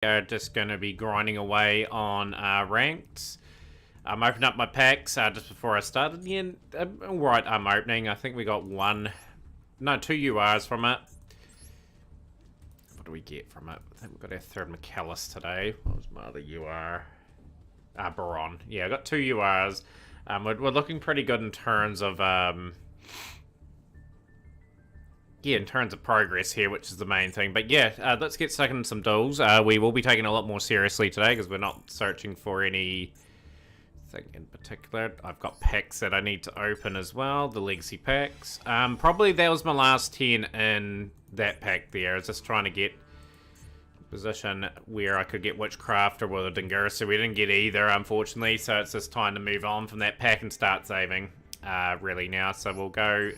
Are just going to be grinding away on ranked. I'm opening up my packs just before I started. Yeah, alright, I'm opening. I think we got two URs from it. What do we get from it? I think we got our third McAllis today. What was my other UR? Baron. Yeah, I got two URs. We're looking pretty good in terms of in terms of progress here, which is the main thing. But yeah, let's get stuck into some duels. We will be taking it a lot more seriously today because we're not searching for anything in particular. I've got packs that I need to open as well, the legacy packs. Probably that was my last 10 in that pack there. I was just trying to get a position where I could get Witchcraft or with a Dingirsa. We didn't get either, unfortunately, so it's just time to move on from that pack and start saving really now. So we'll go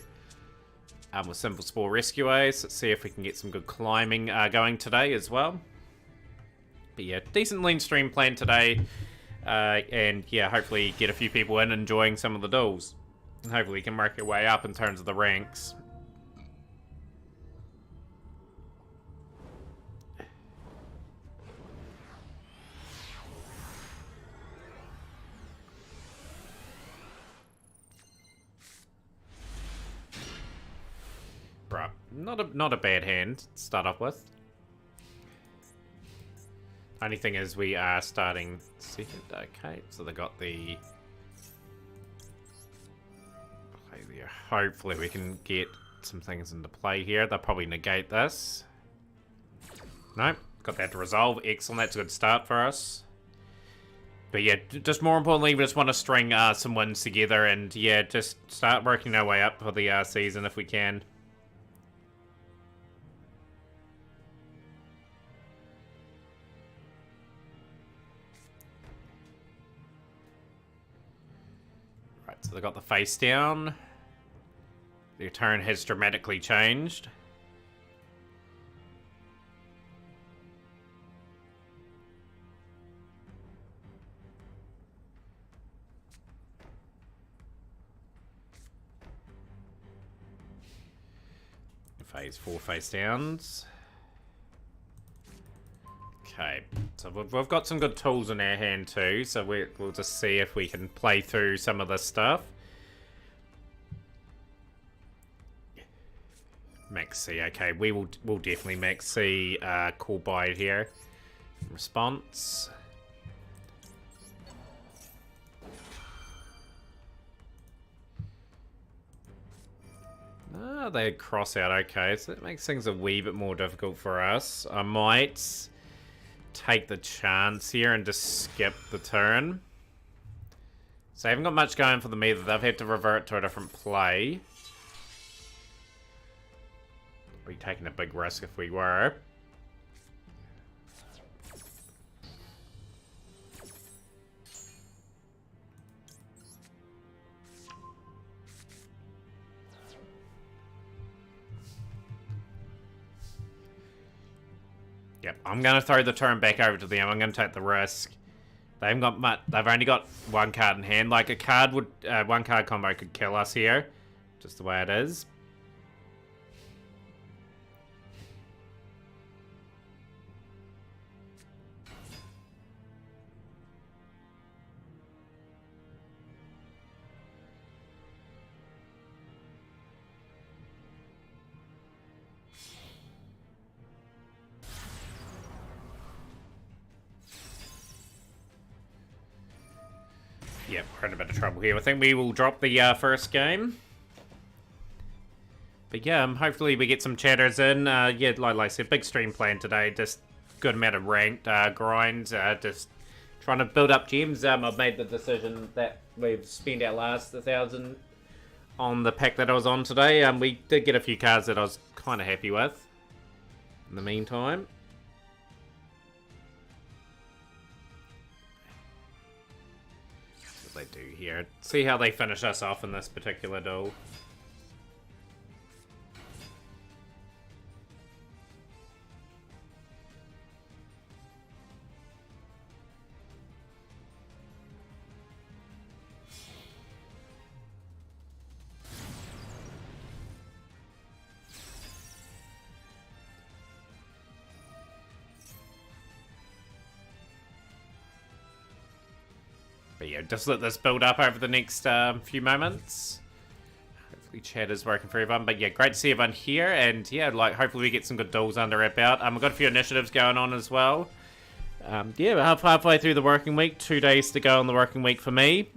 with Simple Spore Rescuers. Let's see if we can get some good climbing going today as well. But yeah, decent lean stream plan today. And yeah, hopefully get a few people in enjoying some of the duels. And hopefully we can work our way up in terms of the ranks. Right, not a bad hand to start off with. Only thing is we are starting second. Okay, so they got the play there. Hopefully we can get some things into play here. They'll probably negate this. Nope, got that to resolve. Excellent, that's a good start for us. But yeah, just more importantly, we just want to string some wins together and yeah, just start working our way up for the season if we can. So they got the face down. Their turn has dramatically changed. Phase 4 face downs. Okay, so we've got some good tools in our hand too, so we'll just see if we can play through some of this stuff. Max C, okay, we'll definitely Max C Cool Bite here. Response. Ah, they cross out, okay, so that makes things a wee bit more difficult for us. I might take the chance here and just skip the turn. So I haven't got much going for them either. They've had to revert to a different play. We'd be taking a big risk if we were. Yep, I'm going to throw the turn back over to them. I'm going to take the risk. They haven't got much. They've only got one card in hand. Like a card would, one card combo could kill us here, just the way it is. Yep, we're in a bit of trouble here. I think we will drop the first game. But yeah, hopefully we get some chatters in. Yeah, like I said, big stream plan today. Just good amount of ranked grinds. Just trying to build up gems. I've made the decision that we've spent our last 1,000 on the pack that I was on today. We did get a few cards that I was kind of happy with in the meantime. They do here. See how they finish us off in this particular duel. yeah, just let this build up over the next few moments. Hopefully chat is working for everyone. But yeah, great to see everyone here. And yeah, like hopefully we get some good duels under our belt. We've got a few initiatives going on as well. Yeah, we're halfway through the working week. 2 days to go on the working week for me.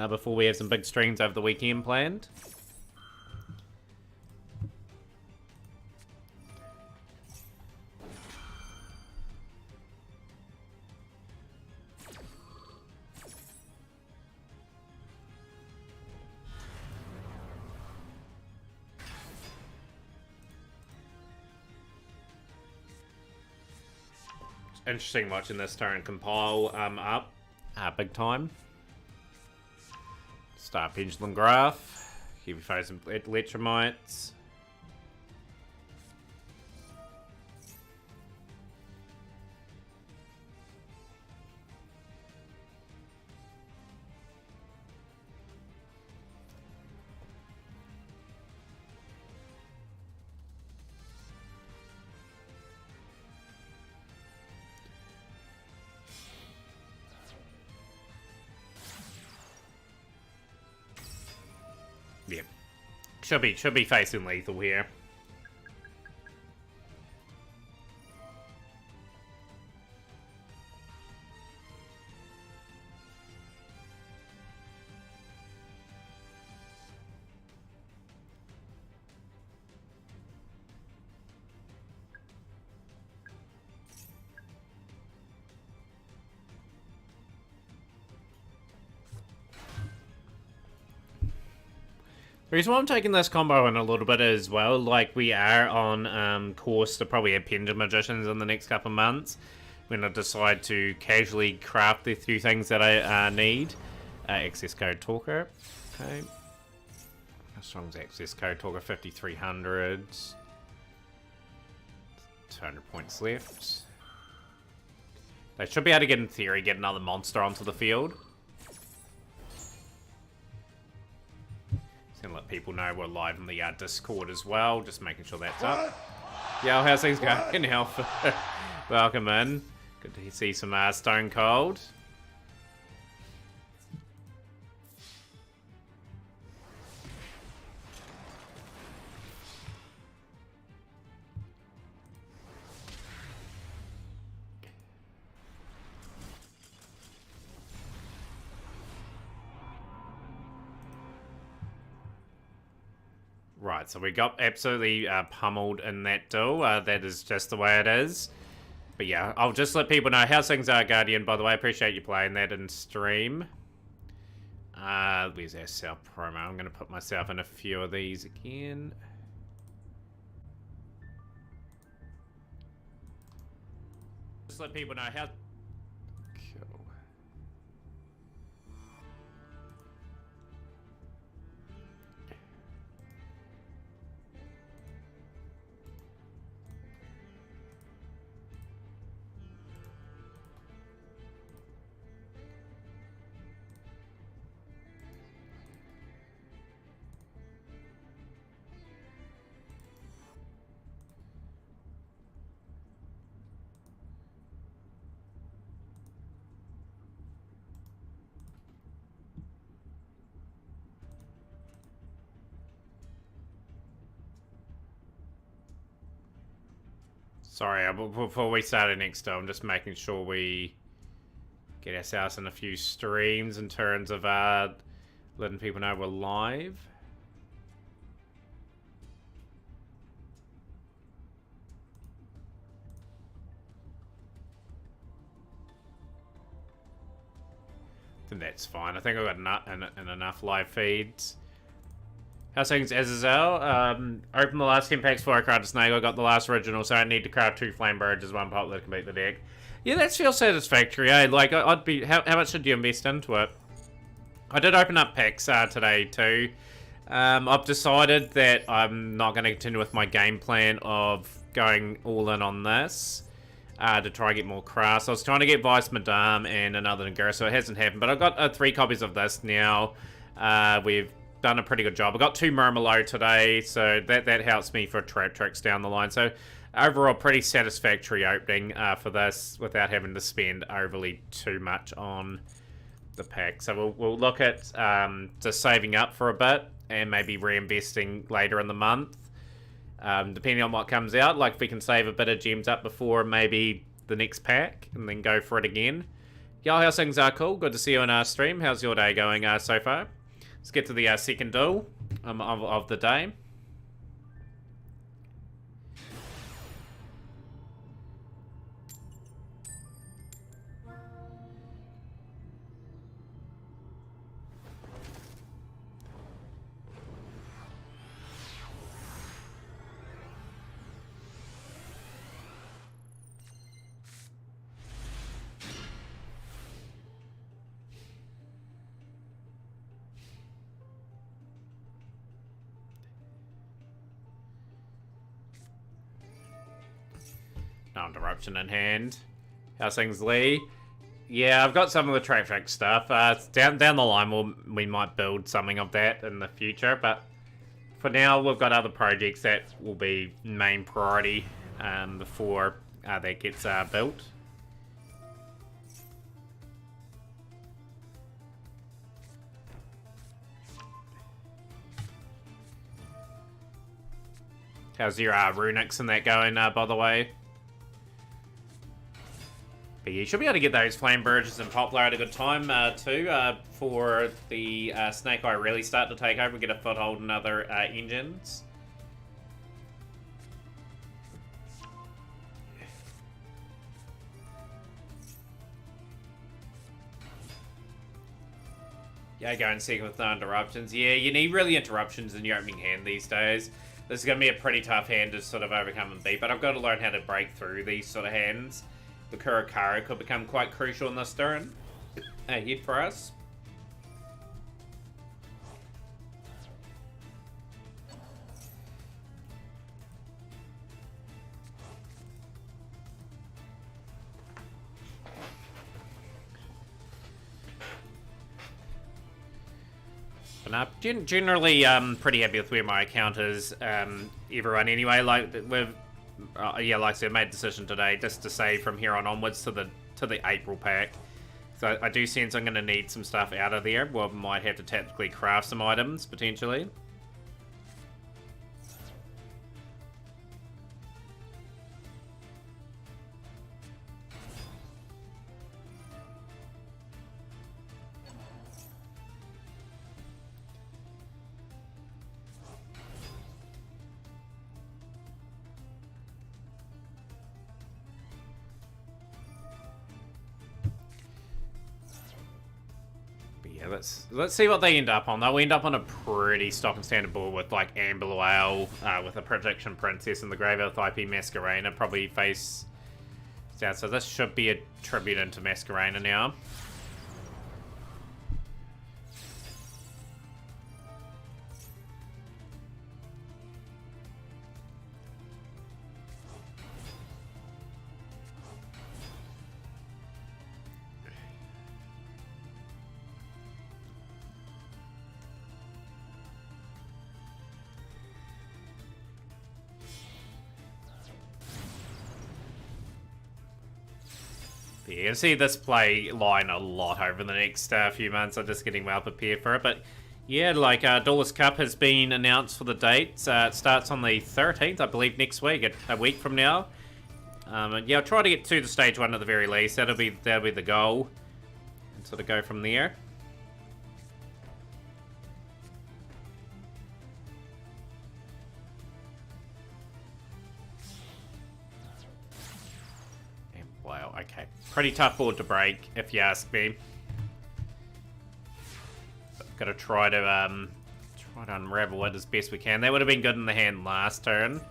Before we have some big streams over the weekend planned. Interesting watching this turn compile up big time. Start Pendulum Graph. Here we face some Electromites. Yeah. Should be facing lethal here. The reason why I'm taking this combo in a little bit as well, like we are on course to probably have Pendulum Magicians in the next couple of months, when I decide to casually craft the few things that I need. Access code Talker. Okay. How strong is access code Talker? 5,300. 200 points left. They should be able to get, in theory, get another monster onto the field. Gonna let people know we're live in the Discord as well, just making sure that's up. Yo, how's things going, Alpha? Welcome in. Good to see some Stone Cold. Right, so we got absolutely pummeled in that duel. That is just the way it is. But yeah, I'll just let people know how things are, Guardian. By the way, I appreciate you playing that in stream. Where's our South promo? I'm going to put myself in a few of these again. Just let people know how... Cool. Sorry, before we start next, I'm just making sure we get ourselves in a few streams in terms of letting people know we're live. I think that's fine. I think I've got enough live feeds. How's things, Azazel? Open the last 10 packs before I craft a snake. I got the last original, so I need to craft 2 flame barrages, 1 pop that can beat the deck. Yeah, that feels satisfactory, eh? Like, I'd be... How much should you invest into it? I did open up packs today, too. I've decided that I'm not going to continue with my game plan of going all in on this. To try and get more crafts. I was trying to get Vice Madame and another Nagura, so it hasn't happened. But I've got 3 copies of this now. We've done a pretty good job. I got 2 Murmelo today, so that helps me for trap tricks down the line. So overall, pretty satisfactory opening for this without having to spend overly too much on the pack. So we'll look at just saving up for a bit and maybe reinvesting later in the month. Depending on what comes out, like if we can save a bit of gems up before maybe the next pack and then go for it again. Yo, how's things are cool? Good to see you on our stream. How's your day going so far? Let's get to the second duel of the day. No interruption in hand. How's things, Lee? Yeah, I've got some of the track stuff. Down the line, we might build something of that in the future, but for now, we've got other projects that will be main priority before that gets built. How's your runics and that going, by the way? But you should be able to get those flame burgers and poplar at a good time too for the snake eye really start to take over, get a foothold in other engines. Yeah, go and second with no interruptions. Yeah, you need really interruptions in your opening hand these days. This is going to be a pretty tough hand to sort of overcome and beat, but I've got to learn how to break through these sort of hands. The Kurakara could become quite crucial in this turn ahead for us. But generally, pretty happy with where my account is. Everyone, anyway, like we've. Yeah, like I said, I made a decision today just to save from here on onwards to the April pack. So I do sense I'm going to need some stuff out of there. Well, might have to tactically craft some items, potentially. Let's see what they end up on. They'll end up on a pretty stock and standard board with like Amber Whale, with a Protection Princess and the Grave Earth IP Masquerena probably face down. So this should be a tribute into Masquerena now. Yeah, you'll see this play line a lot over the next few months. I'm just getting well prepared for it. But yeah, like Duelist Cup has been announced for the date. It starts on the 13th, I believe, next week, a week from now. And yeah, I'll try to get to the stage 1 at the very least. That'll be the goal. And sort of go from there. Wow, okay. Pretty tough board to break, if you ask me. I've got to try to unravel it as best we can. That would have been good in the hand last turn.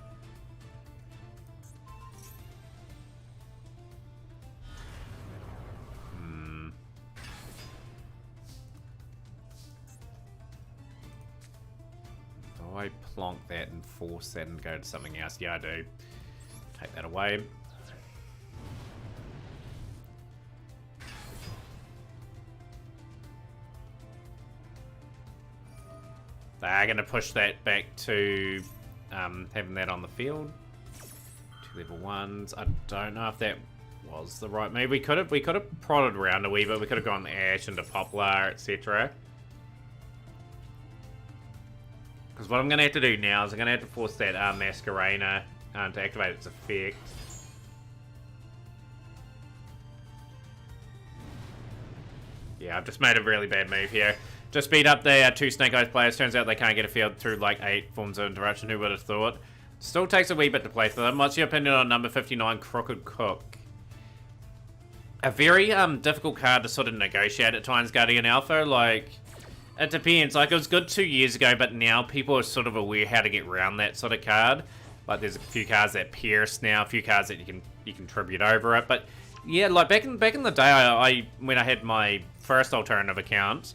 Do I plonk that and force that and go to something else? Yeah, I do. Take that away. They're going to push that back to having that on the field. 2 level 1s. I don't know if that was the right move. We could have prodded around a wee bit. We could have gone Ash into Poplar, etc. Because what I'm going to have to do now is I'm going to have to force that Masquerena to activate its effect. Yeah, I've just made a really bad move here. Just beat up the 2 Snake Eyes players. Turns out they can't get a field through like 8 forms of interruption. Who would have thought? Still takes a wee bit to play for them. What's your opinion on number 59, Crooked Cook? A very difficult card to sort of negotiate at times, Guardian Alpha. Like, it depends. Like, it was good 2 years ago, but now people are sort of aware how to get around that sort of card. Like, there's a few cards that pierce now, a few cards that you can tribute over it. But yeah, like back in the day, when I had my first alternative account,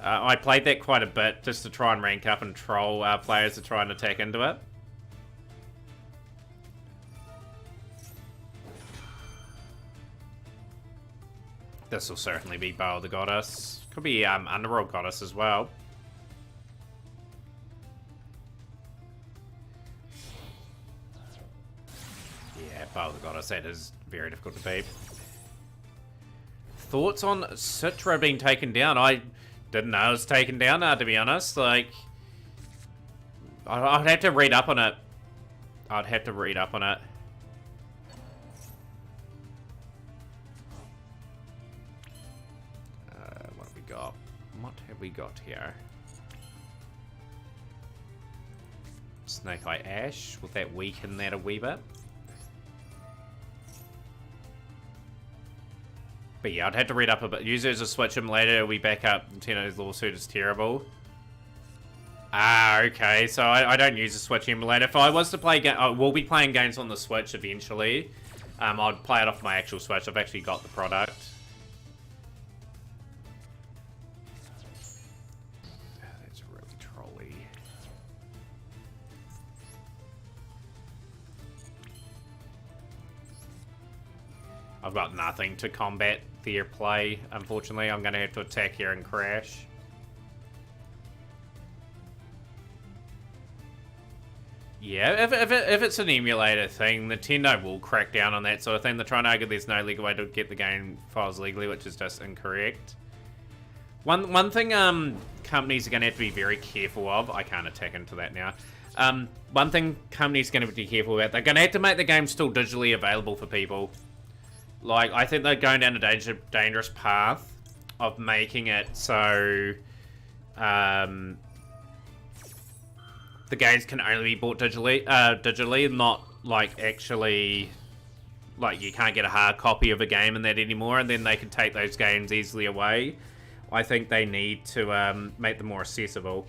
I played that quite a bit just to try and rank up and troll players to try and attack into it. This will certainly be Bow the Goddess. Could be Underworld Goddess as well. Yeah, Bow the Goddess, that is very difficult to beat. Thoughts on Citra being taken down? I didn't know it was taken down, to be honest. Like, I'd have to read up on it. I'd have to read up on it. What have we got? What have we got here? Snake Eye Ash. Will that weaken that a wee bit? But yeah, I'd have to read up a bit. Users will switch him later. We back up. Nintendo's lawsuit is terrible. Ah, okay. So I don't use the Switch emulator. If I was to play, I will be playing games on the Switch eventually. I'd play it off my actual Switch. I've actually got the product. That's really trolly. I've got nothing to combat their play, unfortunately. I'm going to have to attack here and crash. Yeah, if it's an emulator thing, Nintendo will crack down on that sort of thing. They're trying to argue there's no legal way to get the game files legally, which is just incorrect. One thing companies are going to have to be very careful of, I can't attack into that now. One thing companies are going to be careful about, they're going to have to make the game still digitally available for people. Like, I think they're going down a dangerous path of making it so the games can only be bought digitally, not like actually, like you can't get a hard copy of a game and that anymore, and then they can take those games easily away. I think they need to make them more accessible.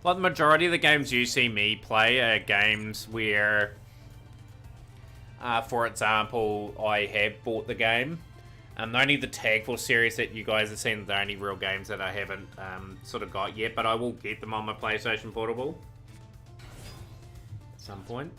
Like, the majority of the games you see me play are games where, for example, I have bought the game. Only the Tag Force series that you guys have seen are the only real games that I haven't sort of got yet, but I will get them on my PlayStation Portable at some point.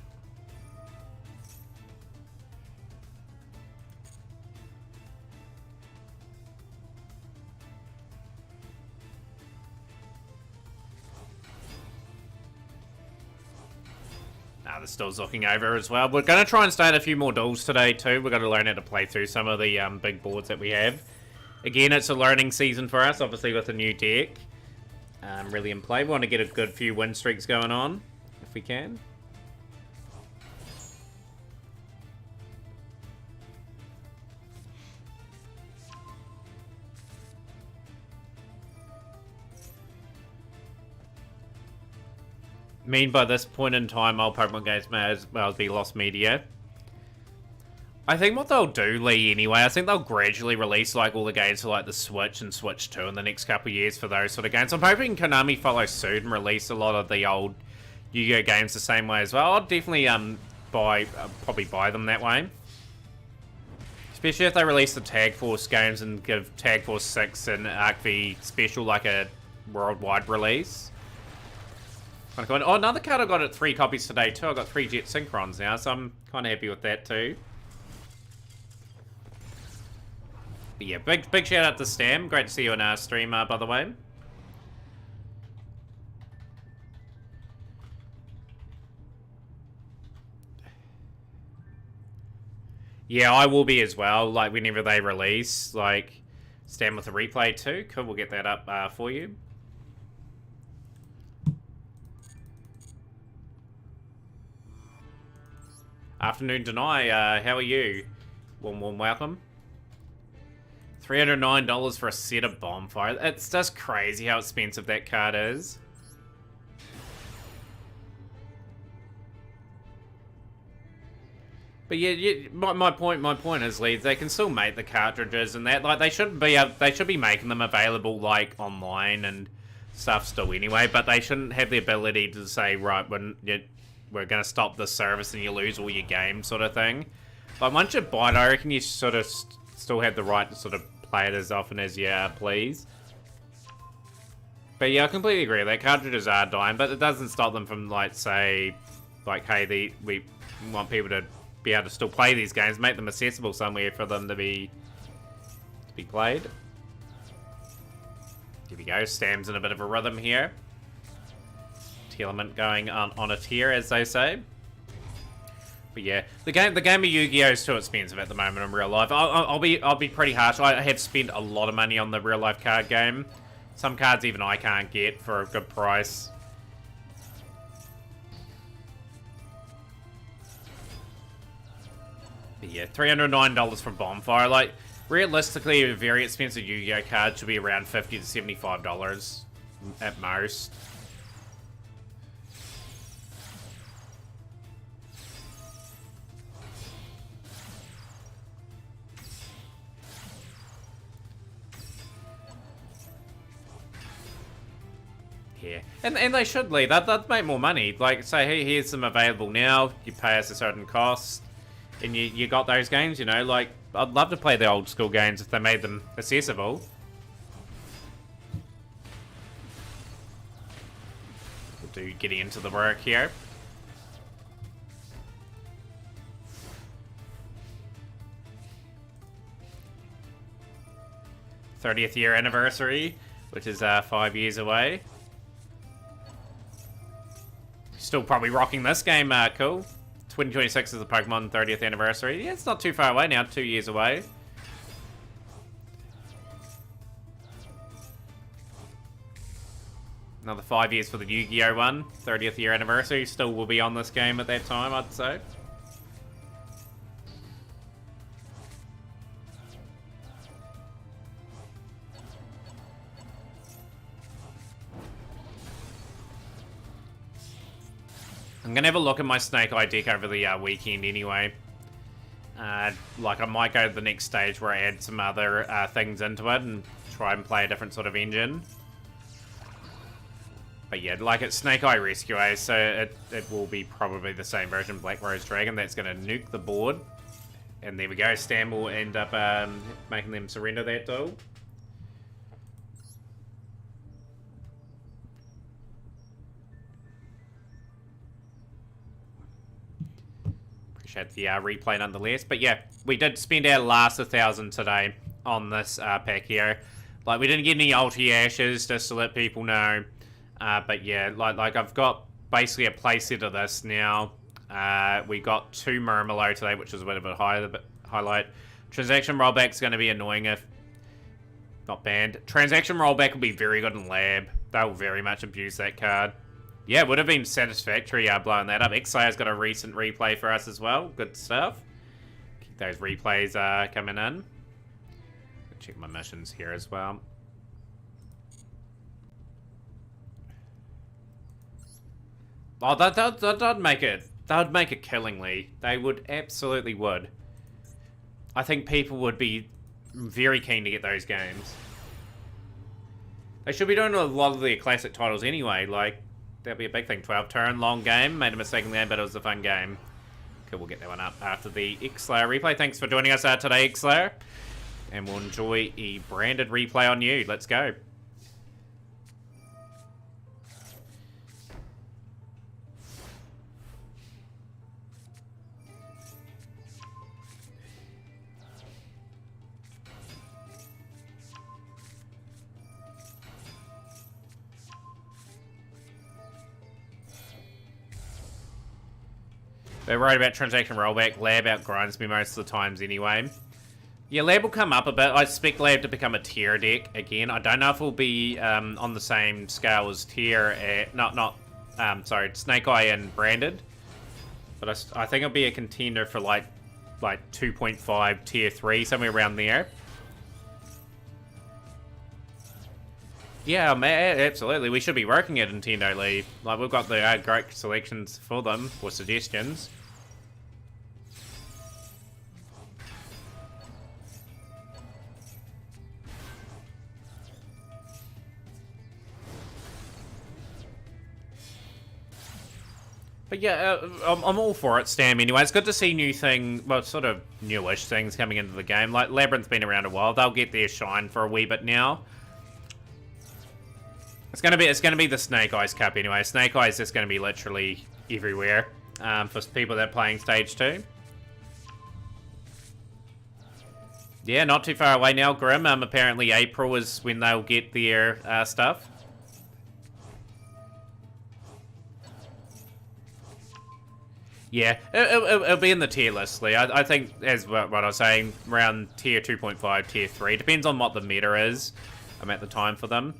The Still's looking over as well. We're going to try and start a few more duels today too. We're going to learn how to play through some of the big boards that we have. Again, it's a learning season for us, obviously with a new deck. Really in play. We want to get a good few win streaks going on, if we can. Mean by this point in time, all Pokemon games may as well be lost media. I think what they'll do, Lee, anyway, I think they'll gradually release like all the games for like the Switch and Switch 2 in the next couple of years for those sort of games. I'm hoping Konami follows suit and release a lot of the old Yu-Gi-Oh games the same way as well. I'll definitely probably buy them that way. Especially if they release the Tag Force games and give Tag Force 6 and Arc V Special like a worldwide release. Oh, another card I got at 3 copies today too. I got 3 Jet Synchrons now, so I'm kind of happy with that too. But yeah, big shout out to Stam. Great to see you on our stream, by the way. Yeah, I will be as well, like, whenever they release, like, Stam with a replay too. Cool, we'll get that up for you. Afternoon Deny, how are you? Warm welcome. $309 for a set of Bonfire. It's just crazy how expensive that card is. But yeah, my point is, Lee, they can still make the cartridges and that. Like, they should be making them available, like, online and stuff still anyway. But they shouldn't have the ability to say, right, we're gonna stop this service and you lose all your games, sort of thing. Like, once you buy it, I reckon you sort of still have the right to sort of play it as often as you please. But yeah, I completely agree. That cartridges are dying, but it doesn't stop them from, like, say, like, hey, we want people to be able to still play these games, make them accessible somewhere for them to be played. Here we go. Stam's in a bit of a rhythm here. Telement going on a tear, as they say. But yeah, the game of Yu-Gi-Oh is too expensive at the moment in real life. I'll be pretty harsh. I have spent a lot of money on the real life card game. Some cards even I can't get for a good price. But yeah, $309 from Bonfire. Like, realistically, a very expensive Yu-Gi-Oh card should be around $50 to $75 at most. Yeah, and they should, Lee. They'd make more money. Like, say, hey, here's some available now. You pay us a certain cost, and you got those games, you know. Like, I'd love to play the old school games if they made them accessible. We'll do getting into the work here. '30th year anniversary, which is 5 years away. Still probably rocking this game, cool. 2026 is the Pokemon 30th anniversary. Yeah, it's not too far away now, 2 years away. Another 5 years for the Yu-Gi-Oh one. 30th year anniversary, still will be on this game at that time, I'd say. I'm gonna have a look at my Snake Eye deck over the weekend anyway. Like, I might go to the next stage where I add some other things into it and try and play a different sort of engine. But yeah, like, it's Snake Eye Rescue, so it will be probably the same version of Black Rose Dragon that's gonna nuke the board. And there we go, Stam will end up making them surrender that duel. Appreciate the replay nonetheless. But yeah, we did spend our last 1,000 today on this pack here. Like, we didn't get any ulti ashes, just to let people know. But yeah, like I've got basically a playset of this now. We got 2 Murmelo today, which is a bit of a highlight. Transaction rollback's going to be annoying if not banned. Transaction rollback will be very good in lab. They'll very much abuse that card. Yeah, it would have been satisfactory blowing that up. Xayah's got a recent replay for us as well. Good stuff. Keep those replays coming in. Check my missions here as well. Oh, that'd make it. That would make it killingly. They would, absolutely would. I think people would be very keen to get those games. They should be doing a lot of the classic titles anyway. Like, that'd be a big thing. 12 turn, long game. Made a mistake in there, but it was a fun game. Okay, we'll get that one up after the Xslayer replay. Thanks for joining us today, Xslayer. And we'll enjoy a branded replay on you. Let's go. We're right about transaction rollback. Lab outgrinds me most of the times anyway. Yeah, Lab will come up a bit. I expect Lab to become a tier deck again. I don't know if it'll be on the same scale as tier at... sorry, Snake Eye and Branded. But I think it'll be a contender for like 2.5 tier 3, somewhere around there. Yeah, man, absolutely. We should be working at Nintendo League. Like, we've got the great selections for them, for suggestions. But yeah, I'm all for it, Stam, anyway. It's good to see well, sort of newish things coming into the game. Like, Labyrinth's been around a while. They'll get their shine for a wee bit now. It's gonna be the Snake Eyes Cup anyway. Snake Eyes is gonna be literally everywhere for people that are playing Stage 2. Yeah, not too far away now, Grim. Apparently April is when they'll get their stuff. Yeah, it'll be in the tier list, Lee. I think, as what I was saying, around tier 2.5, tier 3. Depends on what the meta is at the time for them.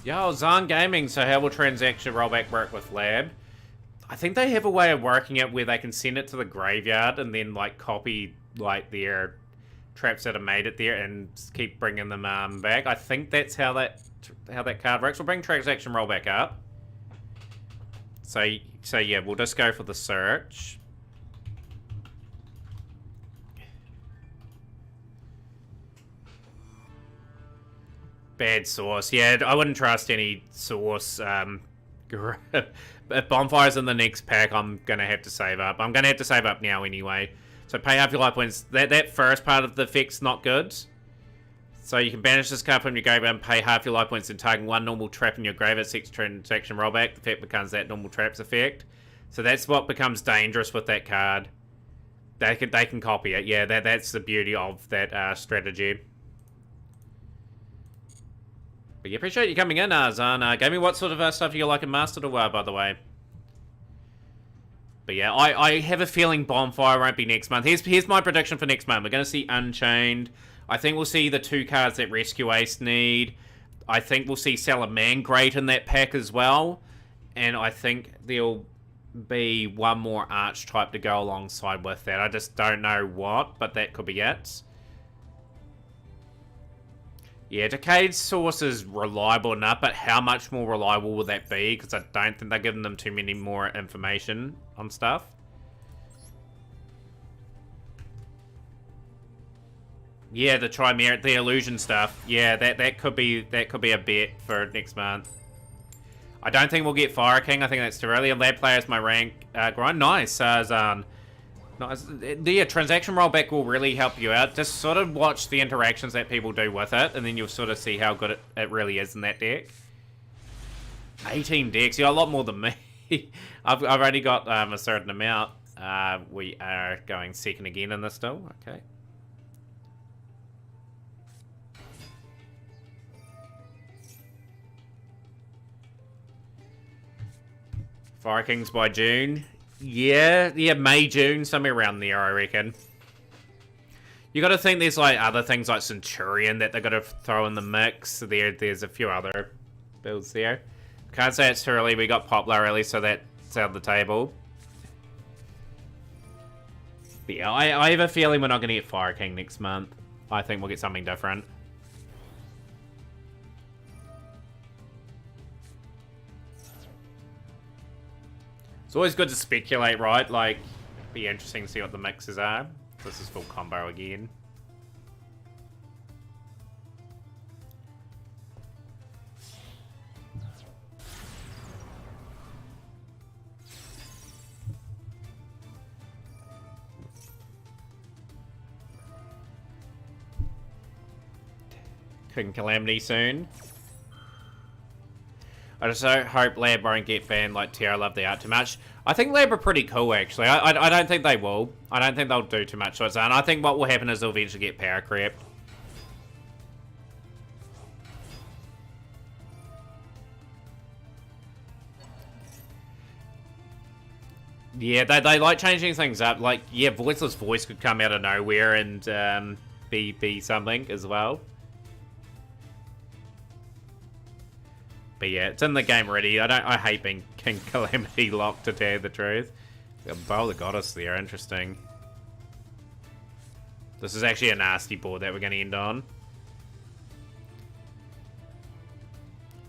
Yo, Zan Gaming, so how will transaction rollback work with Lab? I think they have a way of working it where they can send it to the graveyard and then, like, copy, like, their traps that have made it there and keep bringing them back. I think that's how that card works. We'll bring transaction rollback up. So yeah, we'll just go for the search. Bad source. Yeah, I wouldn't trust any source. If Bonfire's in the next pack, I'm going to have to save up. I'm going to have to save up now anyway. So pay half your life points. That first part of the effect's not good. So you can banish this card from your graveyard and pay half your life points and target one normal trap in your graveyard. 6 transaction rollback. The effect becomes that normal trap's effect. So that's what becomes dangerous with that card. They can copy it. Yeah, that's the beauty of that strategy. But yeah, appreciate you coming in, Zan. Gaming, what sort of stuff do you like in Mastered or by the way? But yeah, I have a feeling Bonfire won't be next month. Here's my prediction for next month. We're going to see Unchained. I think we'll see the 2 cards that Rescue Ace need. I think we'll see Salamangreat in that pack as well. And I think there'll be one more archetype to go alongside with that. I just don't know what, but that could be it. Yeah, Decade's source is reliable enough, but how much more reliable will that be? Because I don't think they're giving them too many more information on stuff. Yeah, the Chimera, the illusion stuff. Yeah, that could be a bet for next month. I don't think we'll get Fire King. I think that's too early. Lab player is my rank grind. Nice, Zan. Nice. The transaction rollback will really help you out. Just sort of watch the interactions that people do with it, and then you'll sort of see how good it really is in that deck. 18 decks. Yeah, a lot more than me. I've only got a certain amount. We are going second again in this still. Okay. Fire Kings by June. Yeah, May, June, somewhere around there, I reckon. You got to think there's like other things like Centurion that they got to throw in the mix. There's a few other builds there. Can't say it's too early. We got Poplar early, so that's out of the table. But yeah, I have a feeling we're not going to get Fire King next month. I think we'll get something different. It's always good to speculate, right? Like, be interesting to see what the mixes are. This is full combo again. King Calamity soon. I just hope Lab won't get banned like Tierra love the art too much. I think Lab are pretty cool, actually. I don't think they will. I don't think they'll do too much to its own. I think what will happen is they'll eventually get power creep. Yeah, they like changing things up. Like, yeah, Voiceless Voice could come out of nowhere and be something as well. But yeah, it's in the game already. I hate being King Calamity locked, to tell you the truth. Bowl the Goddess there, interesting. This is actually a nasty board that we're going to end on.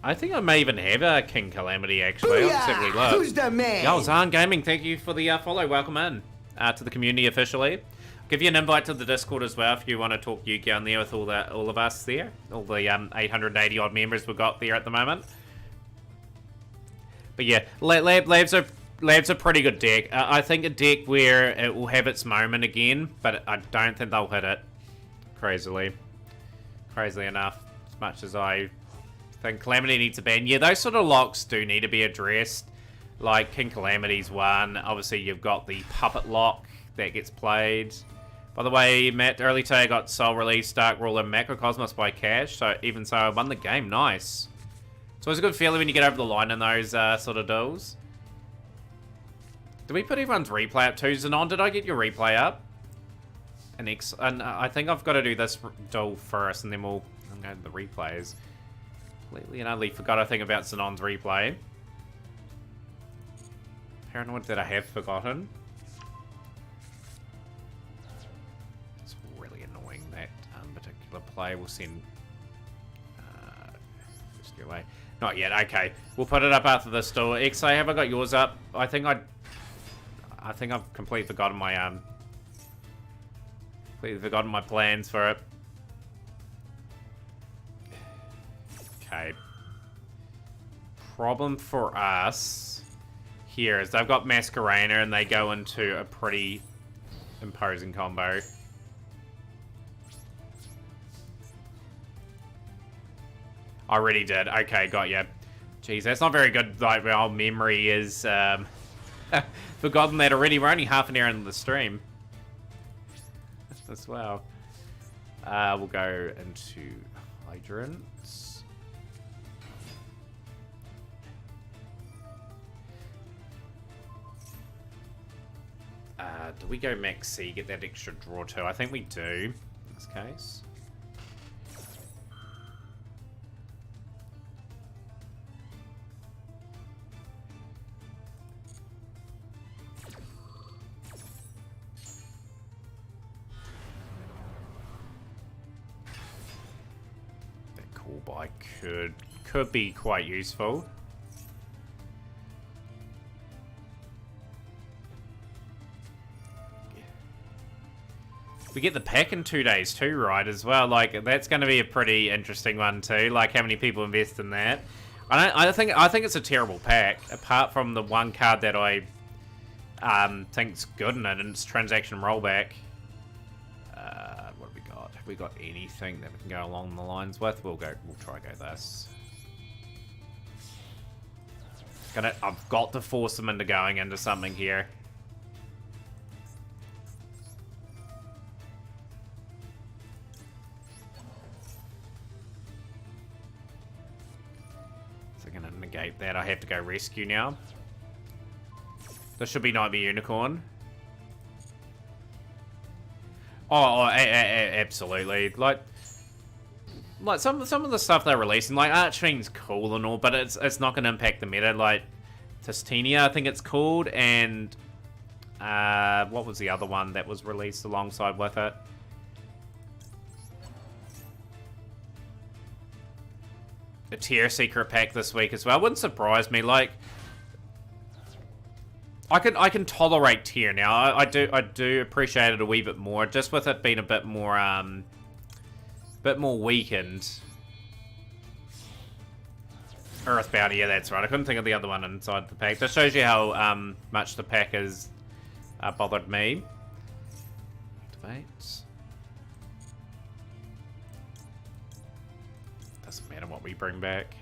I think I may even have a King Calamity, actually. I'll just have a wee look. Who's the man? Yo, Zahn Gaming, thank you for the follow. Welcome in to the community officially. I'll give you an invite to the Discord as well if you want to talk Yu-Gi-Oh! On there with all of us there. All the 880 odd members we've got there at the moment. But yeah, Labs are pretty good deck. I think a deck where it will have its moment again, but I don't think they'll hit it crazily enough, as much as I think Calamity needs a ban. Yeah, those sort of locks do need to be addressed. Like King Calamity's one. Obviously, you've got the Puppet lock that gets played. By the way, Matt, early today I got Soul Release, Dark Ruler, and Macrocosmos by Cash. So even so, I won the game. Nice. It's always a good feeling when you get over the line in those sort of duels. Did we put everyone's replay up too? Zanon, did I get your replay up? And I think I've got to do this duel first, and then we'll go to the replays. Completely and utterly forgot a thing about Zanon's replay. Paranoid that I have forgotten. It's really annoying that particular play will send just get away. Not yet. Okay, we'll put it up after this duel. XA, have I got yours up? I think I've completely forgotten my plans for it. Okay. Problem for us here is they've got Masquerainer and they go into a pretty imposing combo. I already did. Okay, got ya. Jeez, that's not very good. Like, my old memory is forgotten that already. We're only half an hour into the stream as well. We'll go into Hydrants. Do we go Max C, get that extra draw too? I think we do, in this case. That cool bike could be quite useful. We get the pack in 2 days too, right, as well. Like, that's going to be a pretty interesting one too. Like, how many people invest in that? I think it's a terrible pack, apart from the one card that I think's good in it, and it's transaction rollback. What have we got? Have we got anything that we can go along the lines with? We'll try go this. I've got to force them into going into something here. Negate that. I have to go rescue now. This should be Nightmare Unicorn. Oh, absolutely. Like some of the stuff they're releasing, like Archfiend's cool and all, but it's not going to impact the meta. Like Testenia, I think it's called, and what was the other one that was released alongside with it? A tier secret pack this week as well. Wouldn't surprise me. Like, I can tolerate tier now. I do appreciate it a wee bit more, just with it being a bit more weakened. Earthbound, yeah, that's right. I couldn't think of the other one inside the pack. That shows you how much the pack has bothered me. Activate. we bring back.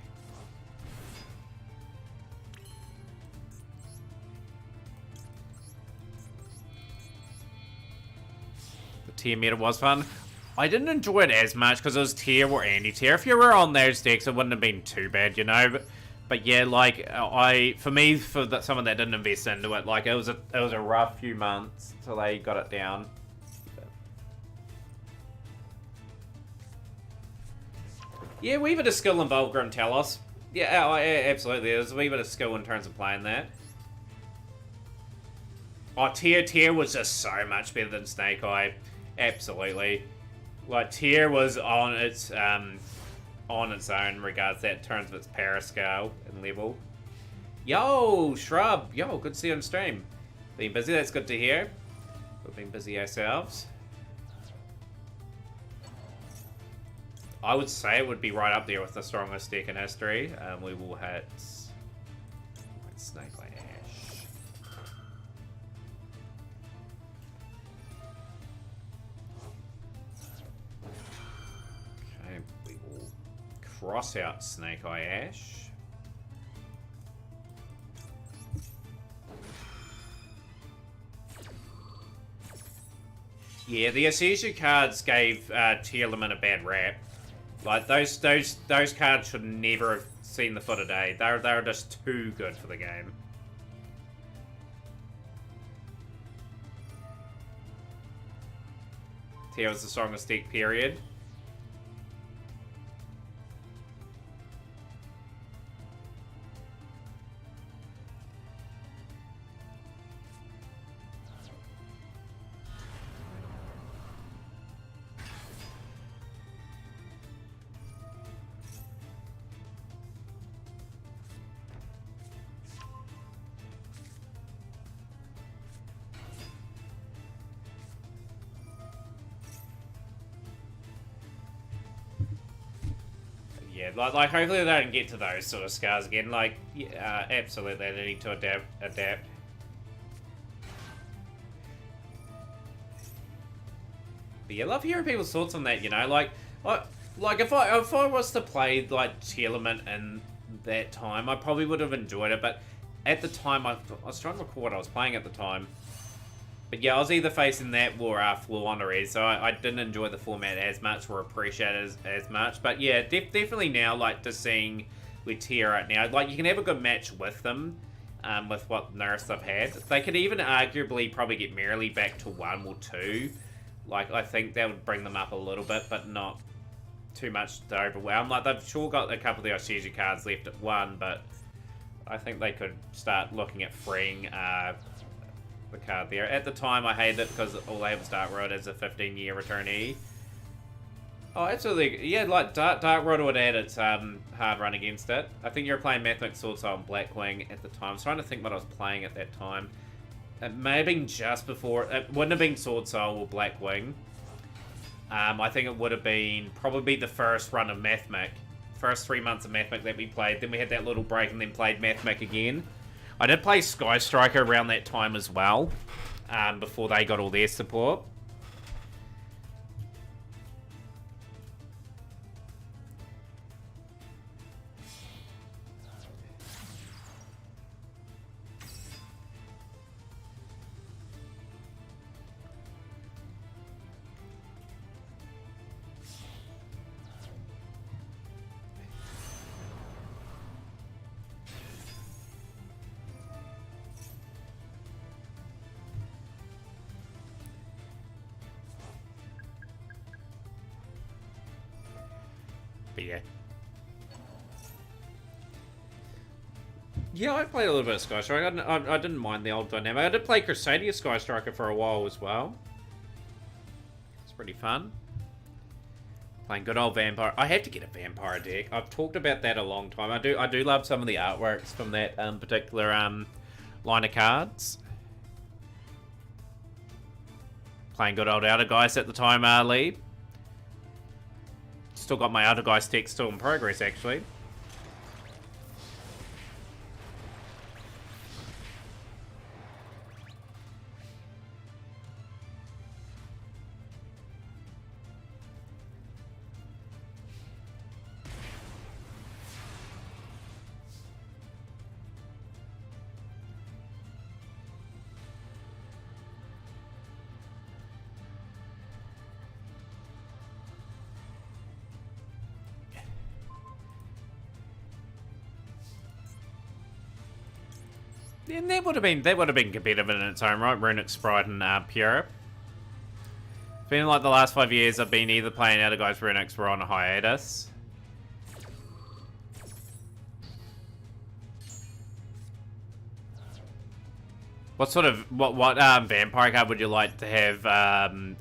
The tier meta was fun. I didn't enjoy it as much because it was tier or anti-tier. If you were on those decks, it wouldn't have been too bad, you know. But yeah, like for someone that didn't invest into it, like it was a rough few months till they got it down. Yeah, we bit of skill involved, Grim Talos. Yeah, absolutely. There's a wee bit of skill in terms of playing that. Oh, tier was just so much better than Snake Eye. Absolutely. Like, tier was on its own in regards to that in terms of its power scale and level. Yo, Shrub. Yo, good to see you on stream. Been busy, that's good to hear. We've been busy ourselves. I would say it would be right up there with the strongest deck in history. We will hit Snake Eye Ash. Okay, we will cross out Snake Eye Ash. Yeah, the Asheju cards gave Tier Limit a bad rap. Like, those cards should never have seen the foot of day. They're just too good for the game. Tier was the strongest deck, period. Yeah, like hopefully they don't get to those sort of scars again. Like, yeah, absolutely, they need to adapt. But yeah, I love hearing people's thoughts on that. You know, like if I was to play like Tier Limit in that time, I probably would have enjoyed it. But at the time, I was trying to recall what I was playing at the time. But yeah, I was either facing that or Flu on Res, so I didn't enjoy the format as much or appreciate it as much. But yeah, definitely now, like, just seeing with Tier right now, like, you can have a good match with them, with what Nurse they've had. They could even arguably probably get Merrily back to 1 or 2. Like, I think that would bring them up a little bit, but not too much to overwhelm. Like, they've sure got a couple of the Asheju cards left at 1, but I think they could start looking at freeing the card there. At the time, I hated it because all they have is Dark Road as a 15-year returnee. Oh, absolutely. Yeah, like Dark Road would add its hard run against it. I think you were playing Mathematics Sword Soul and Blackwing at the time. I was trying to think what I was playing at that time. It may have been just before. It wouldn't have been Sword Soul or Blackwing. I think it would have been probably the first run of Mathematic. First 3 months of Mathematic that we played. Then we had that little break and then played Mathematic again. I did play Sky Striker around that time as well, before they got all their support. But yeah. Yeah, I played a little bit of Sky Striker. I didn't mind the old dynamic. I did play Crusadia Sky Striker for a while as well. It's pretty fun. Playing good old Vampire. I have to get a Vampire deck. I've talked about that a long time. I do love some of the artworks from that particular line of cards. Playing good old Outer Geist at the time, Lee. Still got my Outer Geist deck still in progress, actually. And that would have been competitive in its own right. Runic Sprite and Pure. Feeling like the last 5 years I've been either playing Outer Guys Runics or on a hiatus. What sort of what vampire card would you like to have?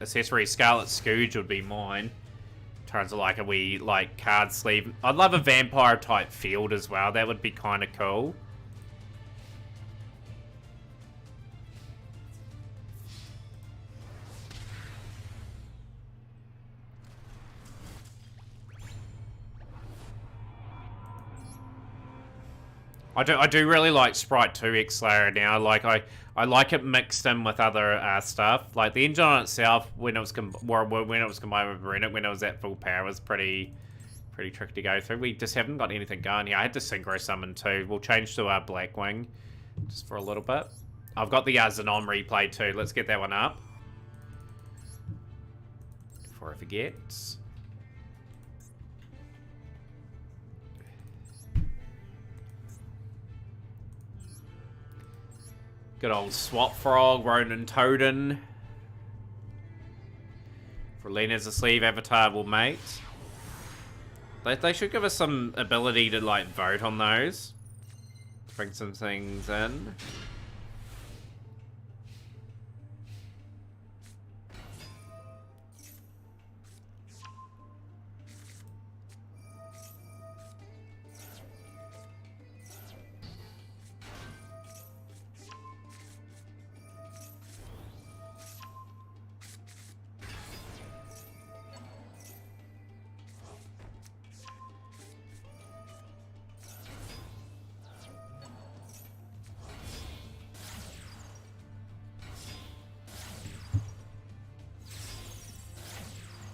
Accessory Scarlet Scooge would be mine. In terms of like a wee like card sleeve. I'd love a vampire type field as well. That would be kind of cool. I do really like Sprite 2 X-Slayer now. Like I like it mixed in with other stuff. Like the engine on itself, when it was combined with Runic, when it was at full power, was pretty tricky to go through. We just haven't got anything going here. I had to synchro summon too. We'll change to our Blackwing just for a little bit. I've got the Xenon replay too. Let's get that one up before I forget. Good old Swap Frog, Ronin Toden. Relina's a sleeve, Avatar will mate. They should give us some ability to like vote on those. Bring some things in.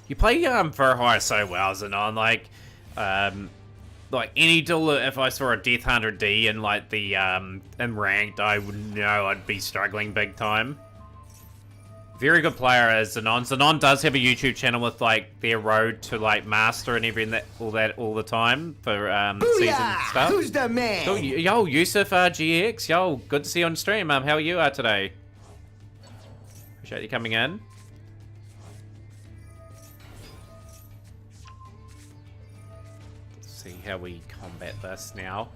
You play Furhire so well, Xenon. Like any duel, if I saw a Death Hunter D in like the in ranked, I would know I'd be struggling big time. Very good player as Xenon. Xenon does have a YouTube channel with like their road to like master and everything all the time for season stuff. Who's the man? Cool. Yo, Yusuf GX. Yo, good to see you on stream. How are you today? Appreciate you coming in. See how we combat this now.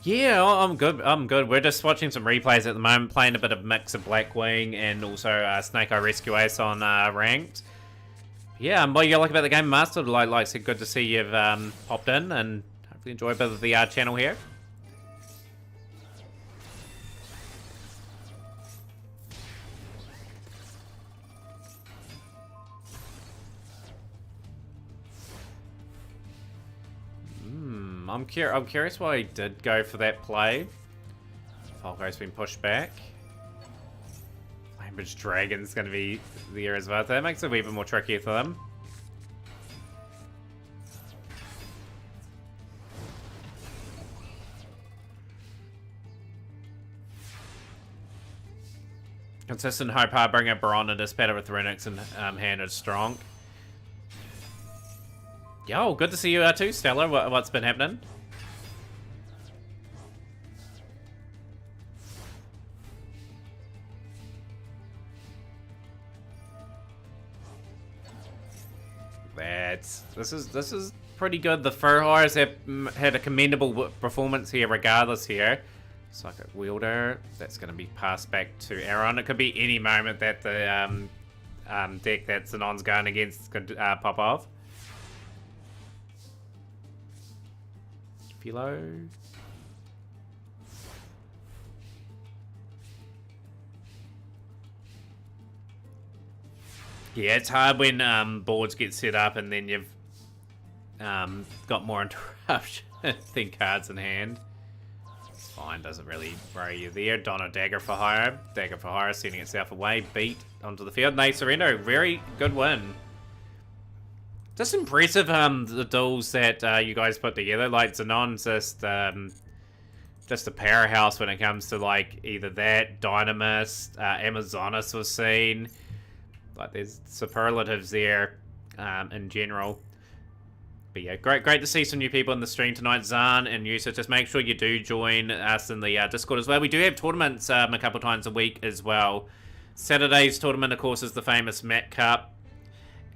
Yeah, I'm good. I'm good. We're just watching some replays at the moment, playing a bit of mix of Blackwing and also Snake Eye Rescue Ace on ranked. Yeah, what you like about the game, Master? Like said, good to see you've popped in and hopefully enjoy a bit of the channel here. I'm curious why he did go for that play. Falco's been pushed back. Flamebridge Dragon's going to be there as well. That makes it a wee bit more tricky for them. Consistent high power, bring a Baron and Dispatcher with Renix and hand is strong. Yo, good to see you too, Stella. What's been happening? This is pretty good. The Furhires have had a commendable performance here, regardless here. Psychic Wielder, that's going to be passed back to Aaron. It could be any moment that the deck that Xenon's going against could pop off. Philo. Yeah, it's hard when boards get set up and then you've got more interruption than cards in hand. It's fine, doesn't really worry you there. Donna Dagger for Hire. Dagger for Hire sending itself away. Beat onto the field. They surrender. Very good win. Just impressive the duels that you guys put together. Like Zenon's just a powerhouse when it comes to like either that, Dynamist, Amazonas was seen. Like there's superlatives there in general. But yeah, great to see some new people in the stream tonight. Zan and Yusa, just make sure you do join us in the Discord as well. We do have tournaments a couple times a week as well. Saturday's tournament, of course, is the famous Mat Cup.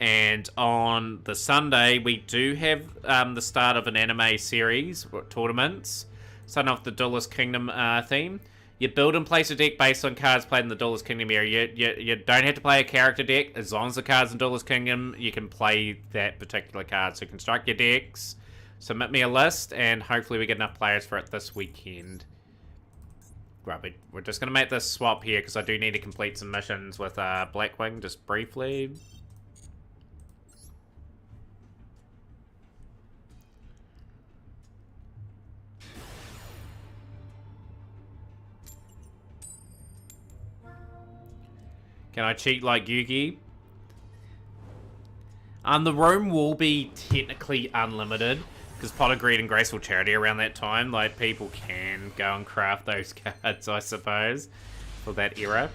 And on the Sunday, we do have the start of an anime series, tournaments. Starting off the Duelist Kingdom theme. You build and place a deck based on cards played in the Duelist Kingdom area. You don't have to play a character deck. As long as the card's in Duelist Kingdom, you can play that particular card. So construct your decks, submit me a list, and hopefully we get enough players for it this weekend. Right, we're just going to make this swap here because I do need to complete some missions with Blackwing just briefly. Can I cheat like Yugi? The room will be technically unlimited because Pot of Greed and Graceful Charity around that time. Like, people can go and craft those cards, I suppose, for that era.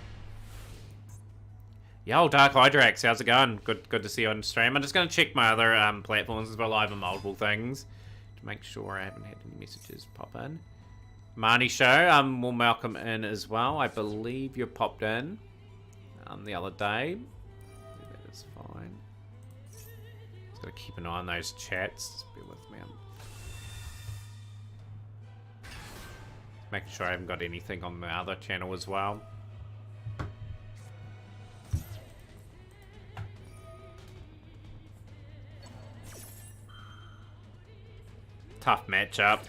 Yo, Dark Hydrax, how's it going? Good to see you on stream. I'm just going to check my other platforms as well. I have multiple things to make sure I haven't had any messages pop in. Marnie Show, more Malcolm in as well. I believe you popped in the other day. That is fine. Just gotta keep an eye on those chats. Just bear with me. Making sure I haven't got anything on the other channel as well. Tough matchup.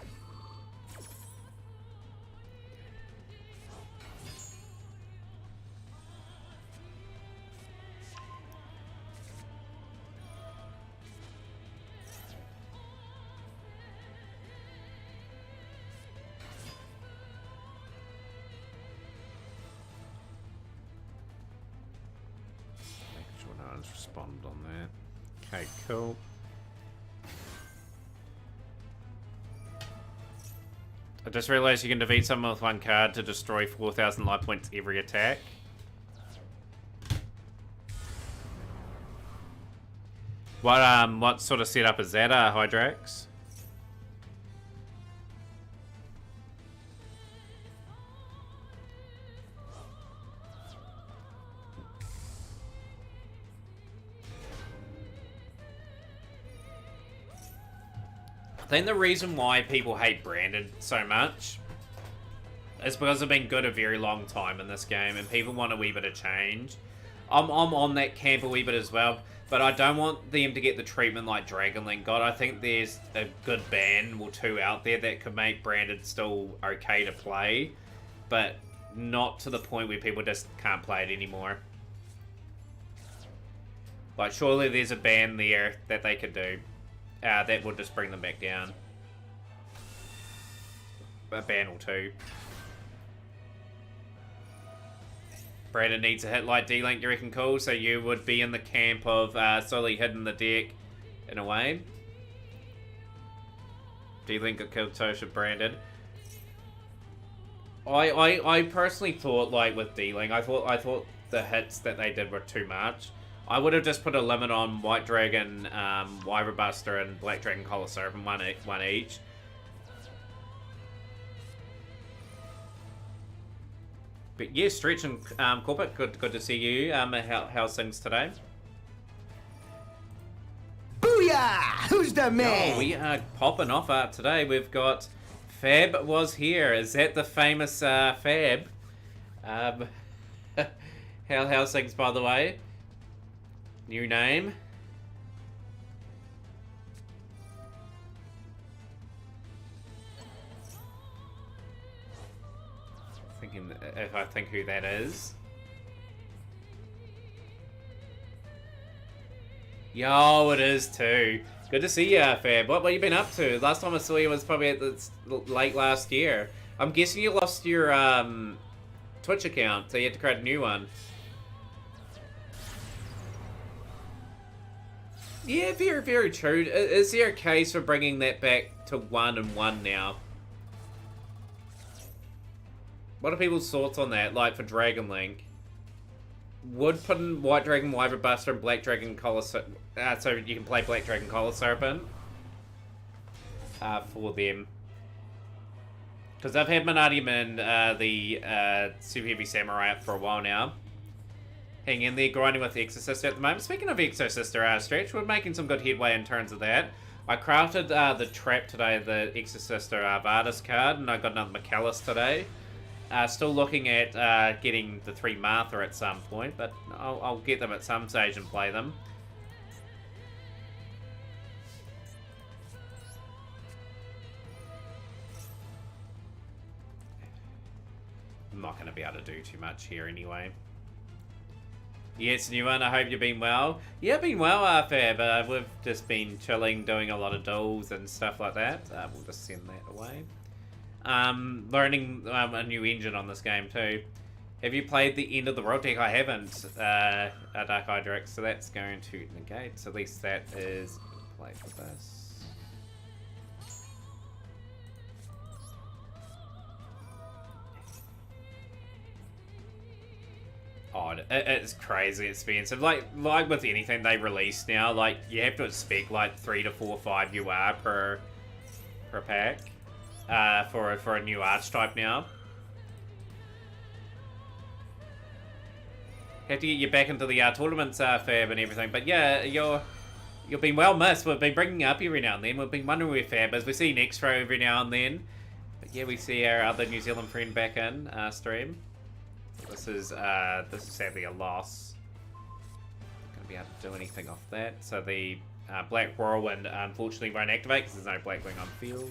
Respond on that. Okay, cool. I just realized you can defeat someone with one card to destroy 4,000 life points every attack. What sort of setup is that, Hydrax? I think the reason why people hate Branded so much is because it's been good a very long time in this game and people want a wee bit of change. I'm on that camp a wee bit as well, but I don't want them to get the treatment like Dragon Link got. I think there's a good ban or two out there that could make Branded still okay to play, but not to the point where people just can't play it anymore. Like, surely there's a ban there that they could do. That would just bring them back down. A ban or two. Brandon needs a hit like D-Link, you reckon? Cool. So you would be in the camp of slowly hitting the deck in a way. D-Link got killed, so should Brandon. I personally thought, like, with D-Link, I thought the hits that they did were too much. I would have just put a limit on White Dragon, Wyver Buster, and Black Dragon Collar Serpent, one each. But yeah, Stretch and Corporate, good to see you. How's things today? Booyah! Who's the man? Oh, we are popping off today. We've got Fab was here. Is that the famous Fab? How's things, by the way? New name. Thinking if I think who that is. Yo, it is too. Good to see you, Fab. What you been up to? Last time I saw you was probably at late last year. I'm guessing you lost your Twitch account, so you had to create a new one. Yeah, very, very true. Is there a case for bringing that back to 1 and 1 now? What are people's thoughts on that? Like for Dragon Link? Would putting White Dragon, Wyvern Buster, and Black Dragon Collar so you can play Black Dragon Collar Serpent for them. Because I've had Manadium and the Super Heavy Samurai up for a while now. Hanging in there, grinding with the Exorcist at the moment. Speaking of Exorcist, Stretch, we're making some good headway in terms of that. I crafted the trap today, the Exorcist Vardis card, and I got another McAllis today. Still looking at getting the 3 Martha at some point, but I'll get them at some stage and play them. I'm not going to be able to do too much here anyway. Yes, new one. I hope you've been well. Yeah, been well, Fab. We've just been chilling, doing a lot of duels and stuff like that. We'll just send that away. Learning a new engine on this game too. Have you played the End of the World deck? I haven't. Dark Hydrix, so that's going to negate. So at least that is played with this. Oh, it's crazy expensive. Like with anything they release now, like you have to expect like 3 to 4, 5 UR per pack. For a new archetype now. Have to get you back into the tournaments, Fab, and everything. But yeah, you've been well missed. We've been bringing you up every now and then. We've been wondering where Fab is. We see Nextro every now and then. But yeah, we see our other New Zealand friend back in stream. This is sadly a loss. Not gonna be able to do anything off that. So the Black Whirlwind unfortunately won't activate because there's no Blackwing on field.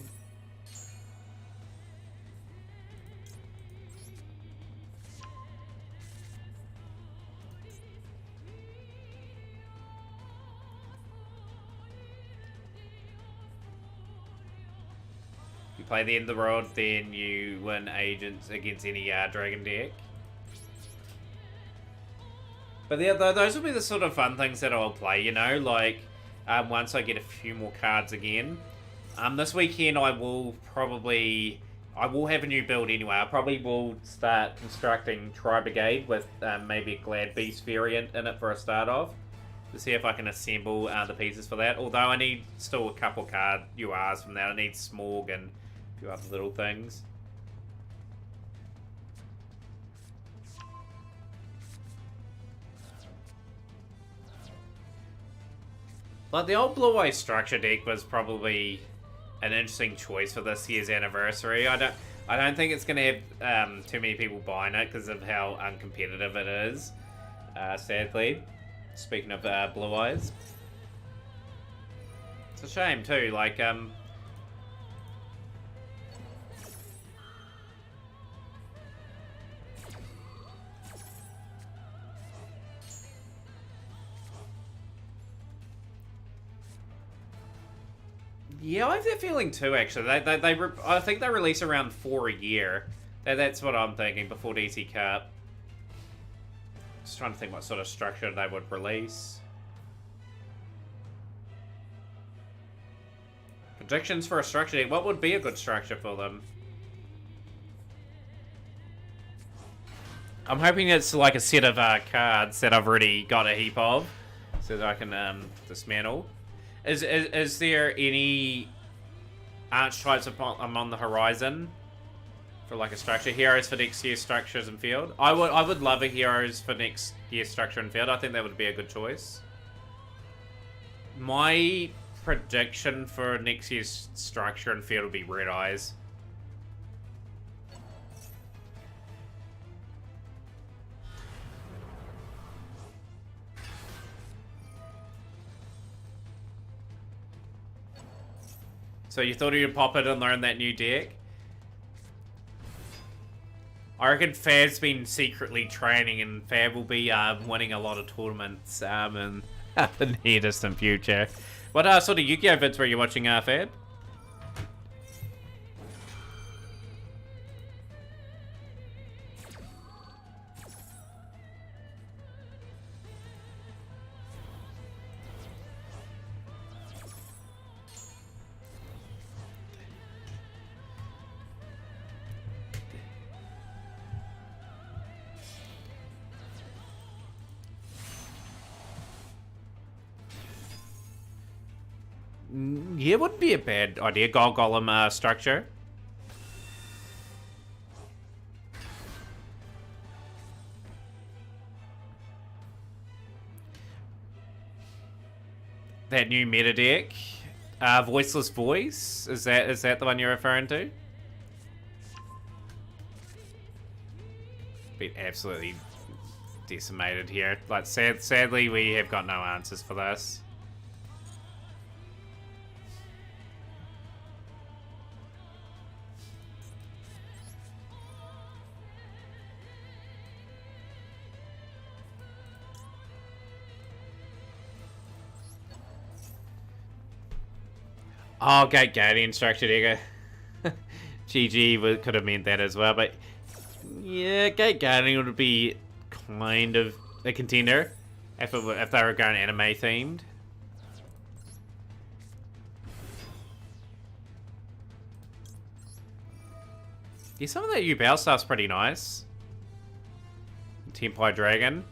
You play the End of the World, then you win agents against any Dragon deck. But yeah, those will be the sort of fun things that I'll play, you know, like once I get a few more cards again. This weekend I will have a new build anyway. I probably will start constructing Tri-Brigade with maybe a Glad Beast variant in it for a start off. To see if I can assemble the pieces for that. Although I need still a couple card URs from that. I need Smorg and a few other little things. Like, the old Blue-Eye Structure deck was probably an interesting choice for this year's anniversary. I don't think it's going to have too many people buying it because of how uncompetitive it is, sadly. Speaking of Blue Eyes. It's a shame, too. Like, yeah, I have that feeling too, actually. I think they release around 4 a year. That's what I'm thinking before DC Cup. Just trying to think what sort of structure they would release. Predictions for a structure deck. What would be a good structure for them? I'm hoping it's like a set of cards that I've already got a heap of, so that I can dismantle. Is there any archetypes on the horizon for like a structure? Heroes for next year's structures and field. I would love a heroes for next year's structure and field. I think that would be a good choice. My prediction for next year's structure and field would be Red Eyes. So you thought you'd pop it and learn that new deck? I reckon Fab's been secretly training, and Fab will be winning a lot of tournaments. And The near distant future. What sort of Yu-Gi-Oh vids were you watching, Fab? Yeah, it wouldn't be a bad idea. Golem structure. That new meta deck, Voiceless Voice. Is that the one you're referring to? Been absolutely decimated here. Like, sadly, we have got no answers for this. Oh, Gate Guardian structured Ego. GG could have meant that as well, but yeah, Gate Guardian would be kind of a contender if they were going anime themed. Yeah, some of that Yubao stuff's pretty nice. Tempai Dragon.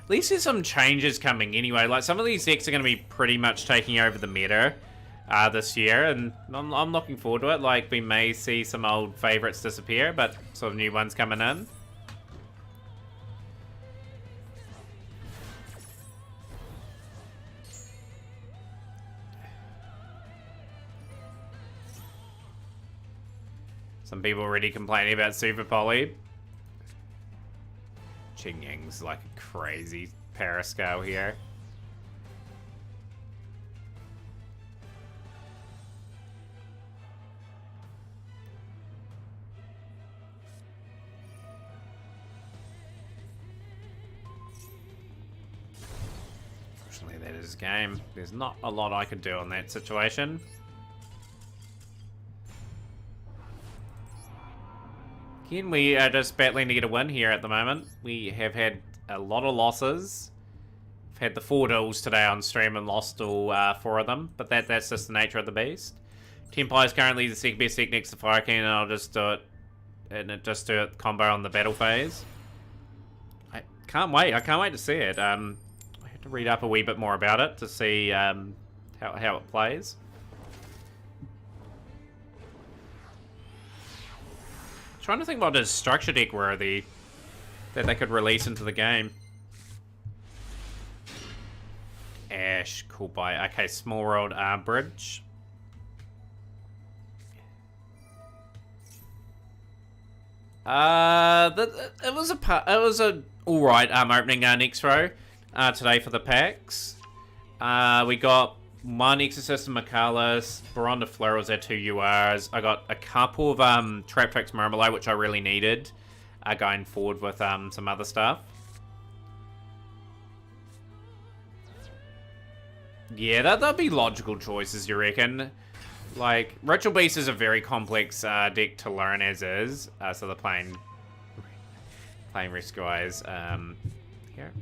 At least there's some changes coming anyway. Like, some of these decks are going to be pretty much taking over the meta this year, and I'm looking forward to it. Like, we may see some old favorites disappear, but sort of new ones coming in. Some people already complaining about Super Poly. Qingyang's like a crazy parascale here. Unfortunately, that is game. There's not a lot I could do on that situation. Again, we are just battling to get a win here at the moment. We have had a lot of losses. We've had the 4 duels today on stream and lost all 4 of them, but that's just the nature of the beast. Tempai is currently the second best deck next to Fire King, and I'll just do it, just do it combo on the battle phase. I can't wait. I can't wait to see it. I have to read up a wee bit more about it to see how it plays. Trying to think what is structure deck worthy that they could release into the game. Ash, cool buy. Okay, Small World Bridge. It was a all right opening next row today for the packs. We got one Exorcist and Makalis. Baronda Fleur was our 2 URs. I got a couple of Traptrix Murmillo, which I really needed, going forward with some other stuff. Yeah, that'll be logical choices, you reckon? Like, Ritual Beast is a very complex deck to learn as is, so they're playing risk-wise here.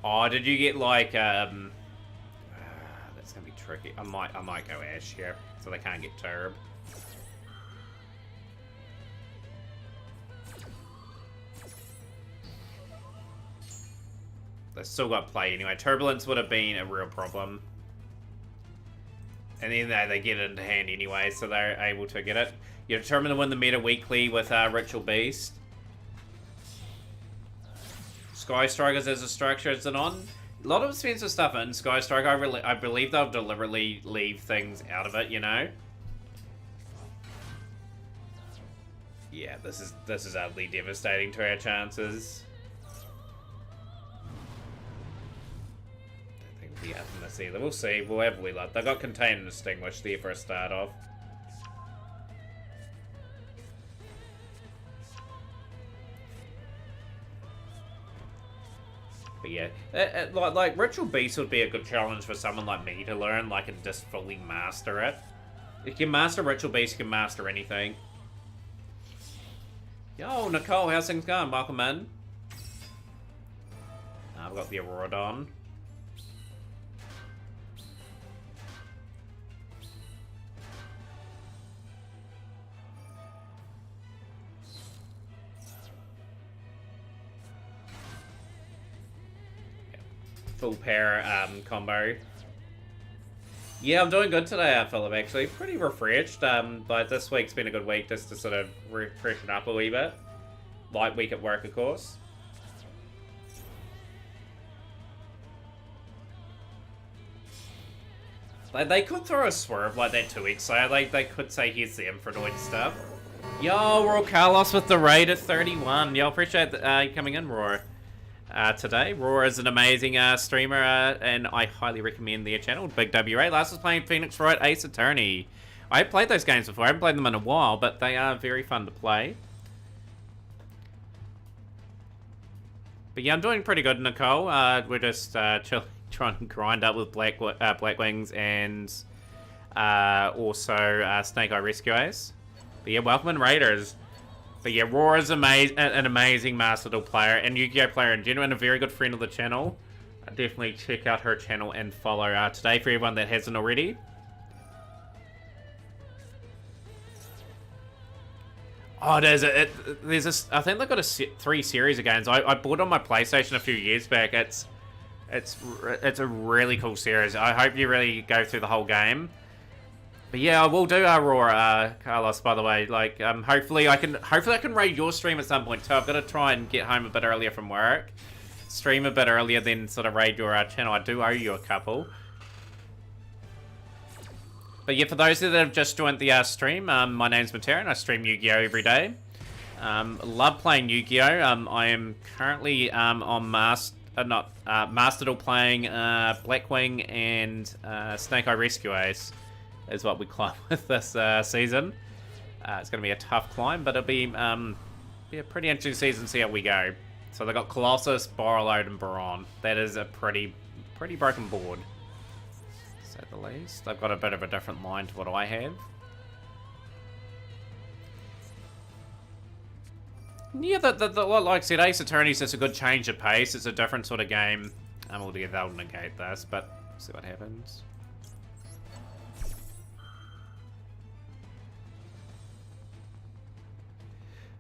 Oh, did you get like that's gonna be tricky. I might go Ash here, so they can't get Turb. They still got play anyway. Turbulence would have been a real problem. And then they get it into hand anyway, so they're able to get it. You're determined to win the meta weekly with Ritual Beast. Sky Strikers as a structure, is it on? A lot of expensive stuff in Sky Striker. I believe they'll deliberately leave things out of it, you know? Yeah, this is utterly devastating to our chances. Yeah, let's see. We'll see. We'll have a wee look. They got Contain and Extinguish there for a start off. But yeah, like Ritual Beast would be a good challenge for someone like me to learn, like, and just fully master it. If you can master Ritual Beast, you can master anything. Yo, Nicole, how's things going? Welcome in. I've got the Auroradon. Full pair combo. Yeah, I'm doing good today, Philip, actually. Pretty refreshed. Like, this week's been a good week just to sort of freshen up a wee bit. Light week at work, of course. Like, they could throw a swerve like that 2 weeks ago. Like, they could say, here's the Infradoid stuff. Yo, Roar Carlos with the raid at 31. Yo, appreciate you coming in, Roar. Today, Roar is an amazing streamer, and I highly recommend their channel, Big WA. Last was playing Phoenix Wright Ace Attorney. I have played those games before. I haven't played them in a while, but they are very fun to play. But yeah, I'm doing pretty good, Nicole. We're just trying to grind up with Blackwings and also Snake Eye Rescue Ace. But yeah, welcome in, Raiders. But yeah, Roar is an amazing Master Duel player and Yu-Gi-Oh player in general, and a very good friend of the channel. Definitely check out her channel and follow today for everyone that hasn't already. Oh, there's I think they've got 3 series of games. I bought it on my PlayStation a few years back. It's a really cool series. I hope you really go through the whole game. But yeah, I will do Roar, Carlos, by the way. Like, hopefully I can raid your stream at some point too. I've got to try and get home a bit earlier from work. Stream a bit earlier, then sort of raid your channel. I do owe you a couple. But yeah, for those that have just joined the stream, my name's Materan. I stream Yu-Gi-Oh every day. Love playing Yu-Gi-Oh. I am currently on Master Duel playing Blackwing and Snake Eye Rescue Ace. Is what we climb with this season. It's going to be a tough climb, but it'll be a pretty interesting season. See how we go. So they got Colossus, Borrelode, and Baron. That is a pretty broken board, to say the least. They've got a bit of a different line to what I have. Yeah, like I said, Ace Attorney's just a good change of pace. It's a different sort of game. Altogether they'll negate this, but see what happens.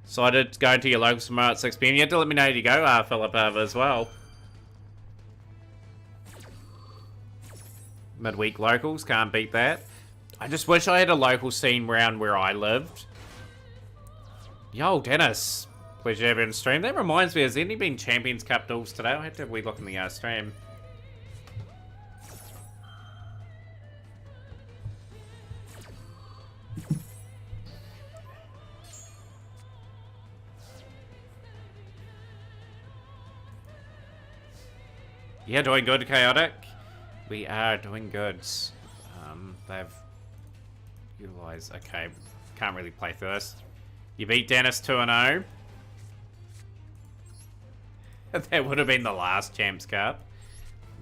So I did go to your local tomorrow at 6 PM. You had to let me know you go, Philip, as well. Midweek locals, can't beat that. I just wish I had a local scene around where I lived. Yo, Dennis. Pleasure to have you on stream. That reminds me, has there any been Champions Cup duels today? I'll have to have a wee look in the stream. Yeah, doing good, Chaotic. We are doing good. They've utilized... Okay, can't really play through this. You beat Dennis 2-0. That would have been the last Champs Cup.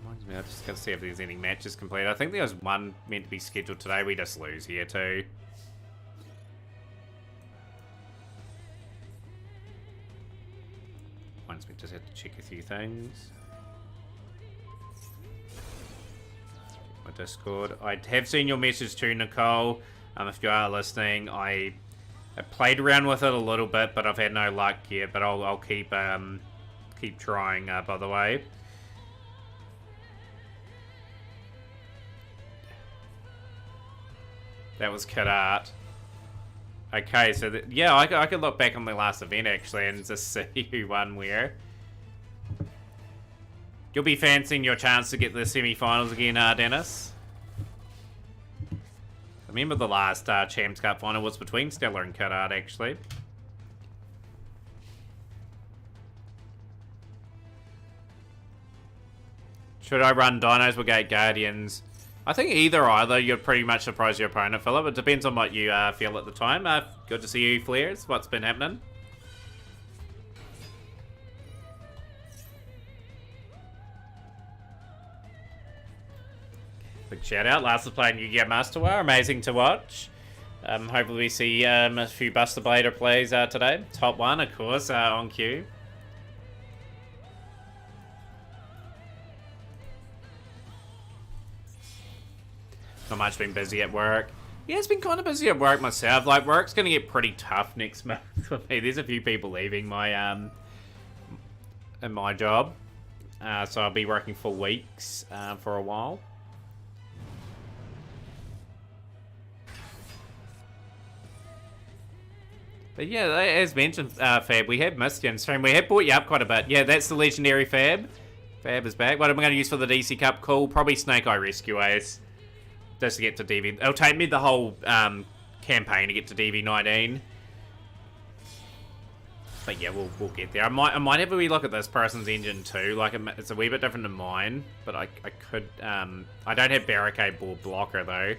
Reminds me, I just gotta see if there's any matches completed. I think there was one meant to be scheduled today. We just lose here too. Once we just have to check a few things. My Discord. I have seen your message too, Nicole. If you are listening, I played around with it a little bit, but I've had no luck yet. But I'll keep trying. By the way. That was Kid Art. Okay, so yeah, I could look back on my last event actually and just see who won where. You'll be fancying your chance to get the semi-finals again, Dennis. I remember the last Champs Cup final was between Stellar and Kid Art actually. Should I run Dinos with Gate Guardians? I think either, you'd pretty much surprise your opponent, Philip. It depends on what you feel at the time. Good to see you, Flares. What's been happening? Big shout out. Last was playing Yu-Gi-Oh! Master War. Amazing to watch. Hopefully we see a few Buster Blader plays today. Top 1, of course, on cue. Not much, been busy at work. Yeah, it's been kind of busy at work myself. Like, work's going to get pretty tough next month for me. There's a few people leaving my, in my job. So I'll be working for weeks for a while. But yeah, as mentioned, Fab, we have missed you in stream. We have brought you up quite a bit. Yeah, that's the legendary Fab. Fab is back. What am I going to use for the DC Cup? Cool. Probably Snake Eye Rescue Ace. Just to get to DV. It'll take me the whole campaign to get to DV19. But yeah, we'll get there. I might have a wee look at this person's engine too. Like, it's a wee bit different than mine. But I could... I don't have Barricade Board Blocker though.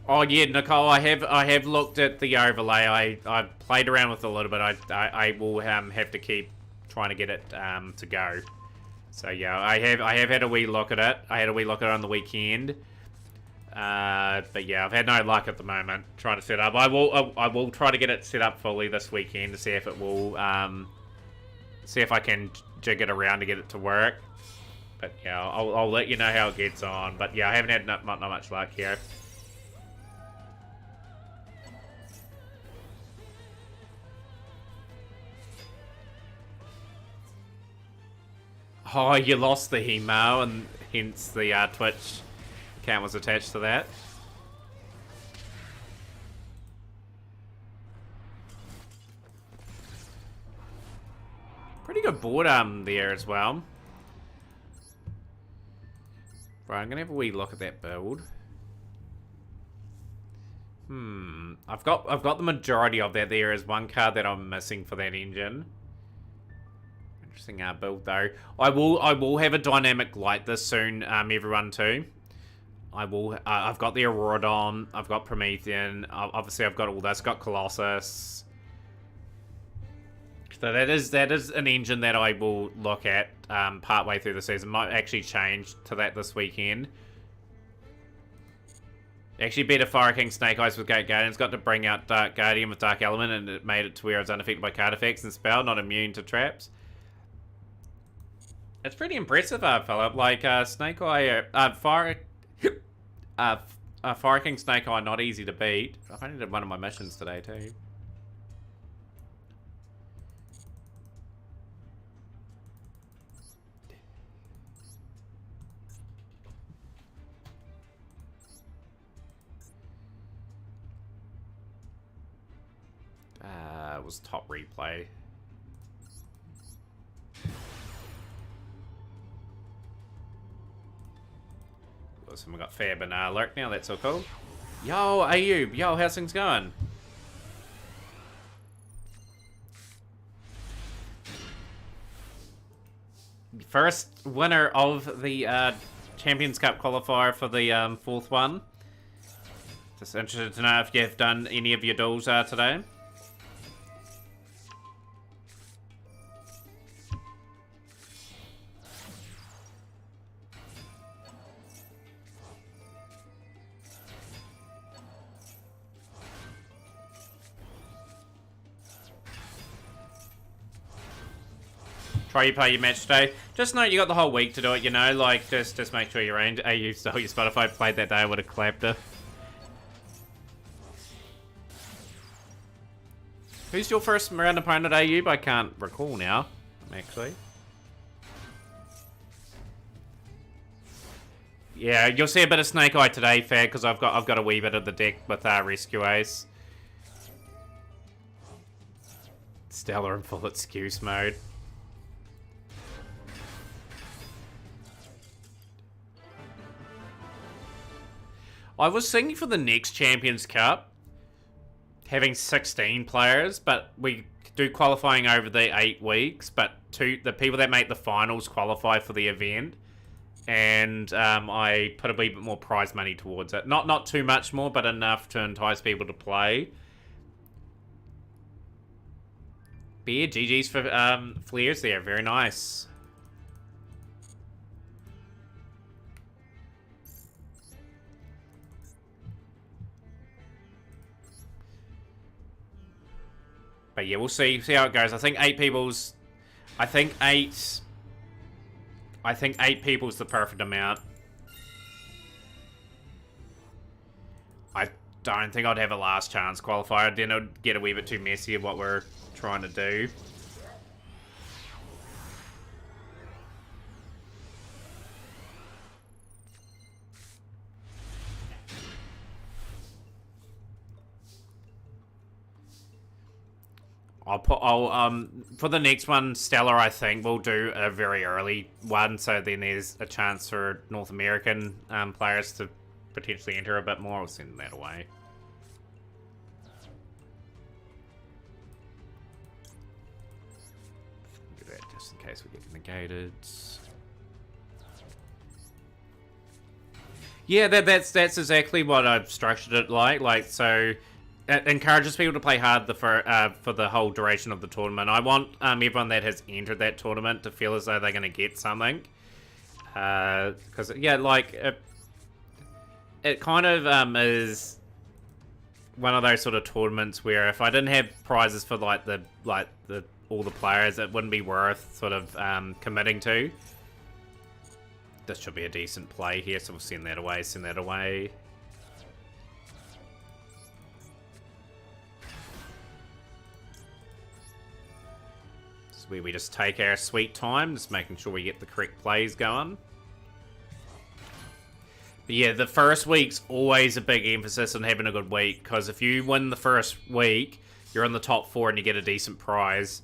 Oh yeah, Nicole, I have looked at the overlay. I played around with it a little bit. I will have to keep trying to get it to go. So yeah, I have had a wee look at it. I had a wee look at it on the weekend. But yeah, I've had no luck at the moment trying to set up. I will try to get it set up fully this weekend to see if it will see if I can jig it around to get it to work. But yeah, I'll let you know how it gets on. But yeah, I haven't had not much luck here. Oh, you lost the email, and hence the Twitch account was attached to that. Pretty good board there as well. Right, I'm gonna have a wee look at that build. I've got the majority of that. There is one card that I'm missing for that engine. Interesting build though. I will have a dynamic light this soon, everyone too. I've got the Auroradon, I've got Promethean, obviously I've got all this, got Colossus. So that is an engine that I will look at partway through the season. Might actually change to that this weekend. Actually beat a Fire King Snake Eyes with Gate Guardians. Got to bring out Dark Guardian with Dark Element, and it made it to where it's unaffected by card effects and spell, not immune to traps. It's pretty impressive, Philip. Like, Snake Eye, Fire King Snake Eye, not easy to beat. I've only did one of my missions today, too. It was top replay. So we got Fab and Lurk now, that's so cool. Yo, Ayub, yo, how's things going? First winner of the Champions Cup qualifier for the fourth one. Just interested to know if you've done any of your duels today. Try you play your match today. Just know you got the whole week to do it, you know, like, just make sure you're in. You stole your spot. If I played that day, I would have clapped it. Who's your first round opponent, Ayub? I can't recall now, actually. Yeah, you'll see a bit of Snake Eye today, Fad, because I've got a wee bit of the deck with Rescue Ace. Stellar and full excuse mode. I was thinking for the next Champions Cup, having 16 players, but we do qualifying over the 8 weeks, but the people that make the finals qualify for the event. And I put a wee bit more prize money towards it. Not too much more, but enough to entice people to play. But yeah, GG's for Flares there. Very nice. But yeah, we'll see how it goes. I think 8 people's... I think 8 people's the perfect amount. I don't think I'd have a last chance qualifier. Then it'd get a wee bit too messy of what we're trying to do. For the next one, Stellar, I think we'll do a very early one, so then there's a chance for North American players to potentially enter a bit more. I'll send that away. Do that just in case we get negated. Yeah, that's exactly what I've structured it like so. It encourages people to play hard for the whole duration of the tournament. I want everyone that has entered that tournament to feel as though they're going to get something. Because yeah, like it kind of is one of those sort of tournaments where if I didn't have prizes for all the players, it wouldn't be worth sort of committing to. This should be a decent play here, so we'll send that away. Send that away. Where we just take our sweet time, just making sure we get the correct plays going. But yeah, the first week's always a big emphasis on having a good week, because if you win the first week, you're in the top 4 and you get a decent prize.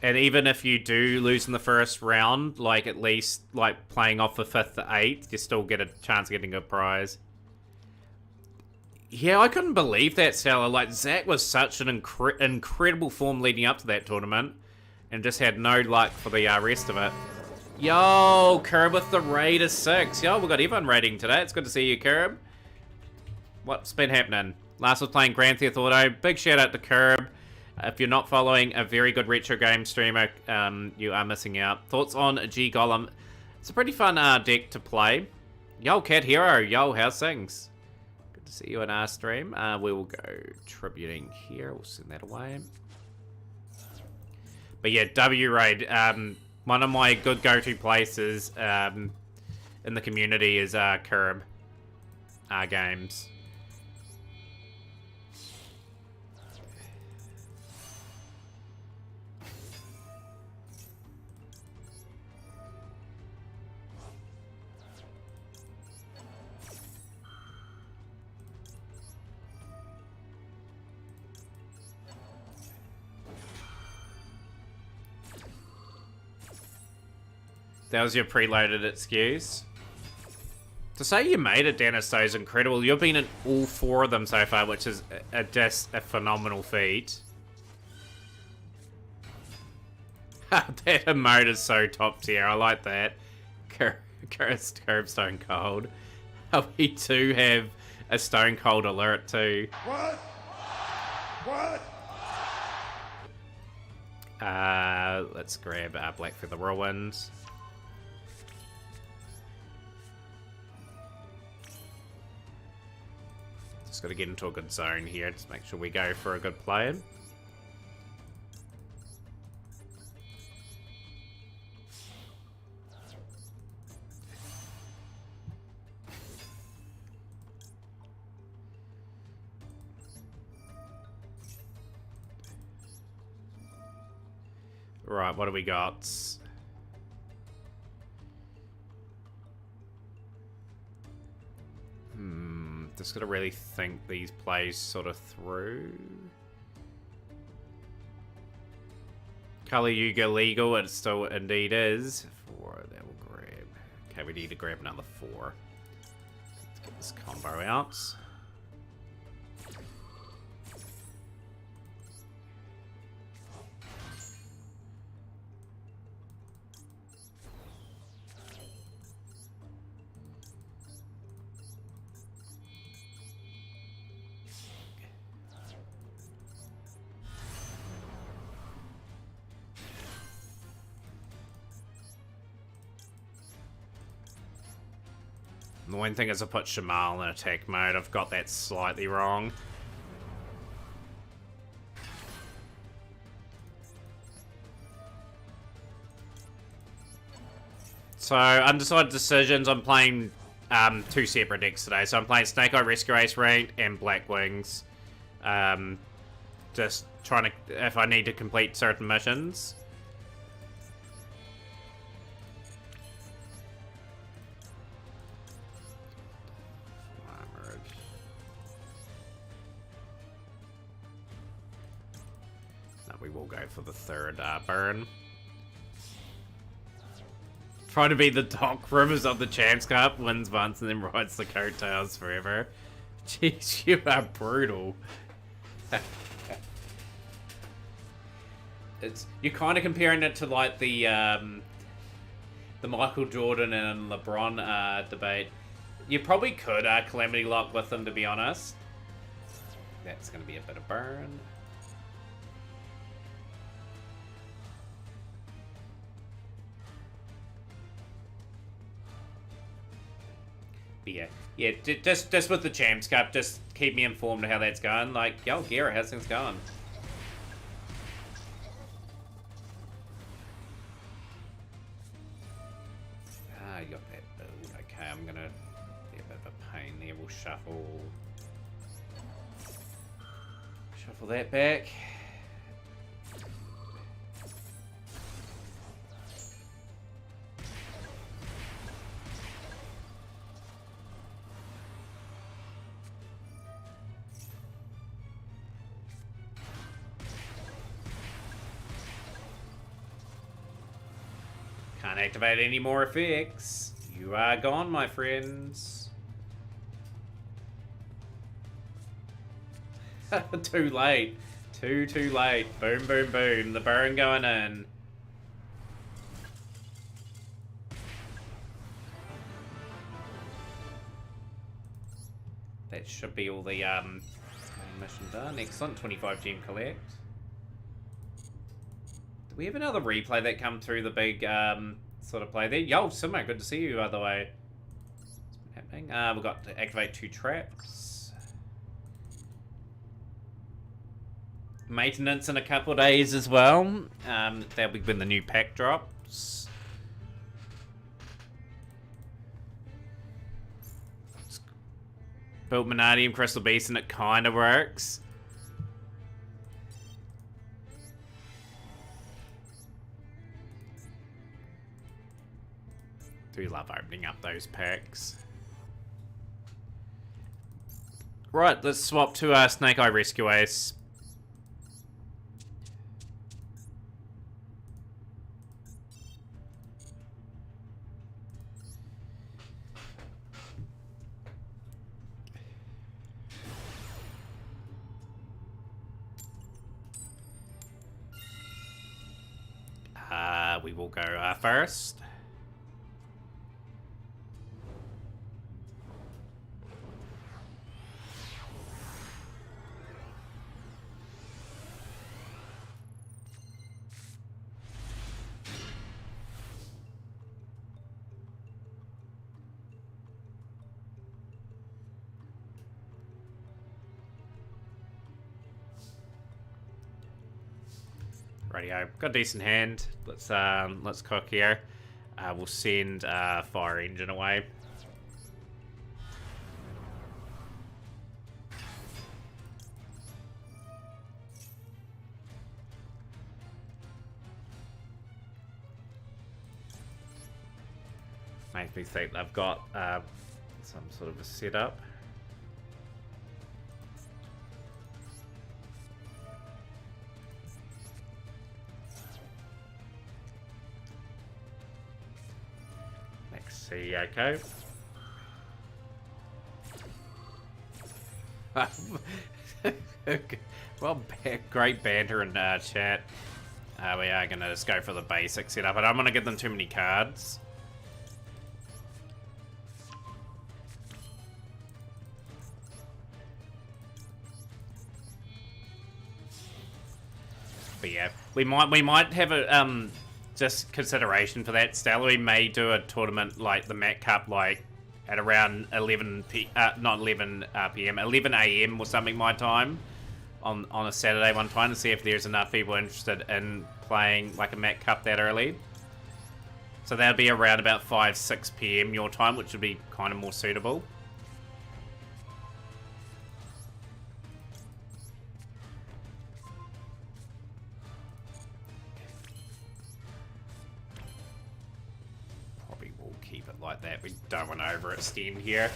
And even if you do lose in the first round, like at least like playing off the 5th to 8th, you still get a chance of getting a prize. Yeah, I couldn't believe that, Stella. Like, Zach was such an incredible form leading up to that tournament, and just had no luck for the rest of it. Yo, Curb with the raid of 6. Yo, we got everyone raiding today. It's good to see you, Curb. What's been happening? Last was playing Grand Theft Auto. Big shout out to Curb. If you're not following a very good retro game streamer, you are missing out. Thoughts on G Golem? It's a pretty fun deck to play. Yo, Cat Hero. Yo, how's things? See you in our stream. We will go tributing here. We'll send that away. But yeah, W Raid. One of my good go-to places in the community is Curb games. That was your preloaded excuse. To say you made it, Dennis, though, is incredible. You've been in all 4 of them so far, which is just a phenomenal feat. That emote is so top tier. I like that. Curb Stone Cold. We do have a Stone Cold alert, too. What? Let's grab Black Feather Whirlwind. Just got to get into a good zone here. Just make sure we go for a good play. Right, what do we got? Just gotta really think these plays sort of through. Color Yuga legal, it still indeed is. 4, that will grab. Okay, we need to grab another 4. Let's get this combo out. The one thing is I put Shamal in attack mode. I've got that slightly wrong. So, undecided decisions. I'm playing 2 separate decks today. So I'm playing Snake Eye Rescue Ace ranked and Blackwings. Just trying to, if I need to complete certain missions. No, we will go for the third burn. Trying to be the Doc Rivers of the Champs Cup, wins once and then rides the coattails forever. Jeez, you are brutal. You're kind of comparing it to like the Michael Jordan and LeBron debate. You probably could Calamity Lock with them, to be honest. That's going to be a bit of burn. But yeah, just with the Champs Cup, just keep me informed of how that's going. Like, yo, Garrett, how's things going? Ah, you got that build. Okay, I'm gonna be a bit of a pain there. We'll shuffle that back. Can't activate any more effects. You are gone, my friends. Too late. Too late. Boom, boom, boom. The burn going in. That should be all the mission done. Excellent. 25 gem collect. Do we have another replay that come through the big sort of play there? Yo, Simo, good to see you, by the way. What's been happening? We've got to activate 2 traps. Maintenance in a couple of days as well. That'll be when the new pack drops. Built Manadium Crystal Beast and it kind of works. Do love opening up those packs. Right, let's swap to Snake Eye Rescue Ace. We will go first. Radio. Got a decent hand. Let's cook here. We'll send Fire Engine away. Makes me think I've got some sort of a setup. See, okay. Well, great banter in chat. We are going to just go for the basic setup. I don't want to give them too many cards. But yeah, we might have a just consideration for that. Stella, we may do a tournament like the Mat Cup, like at around 11 p.m., 11 a.m. or something my time on a Saturday one time to see if there's enough people interested in playing like a Mac Cup that early. So that'd be around about 5, 6 p.m. your time, which would be kind of more suitable. Probably will keep it like that. We don't want to overextend here.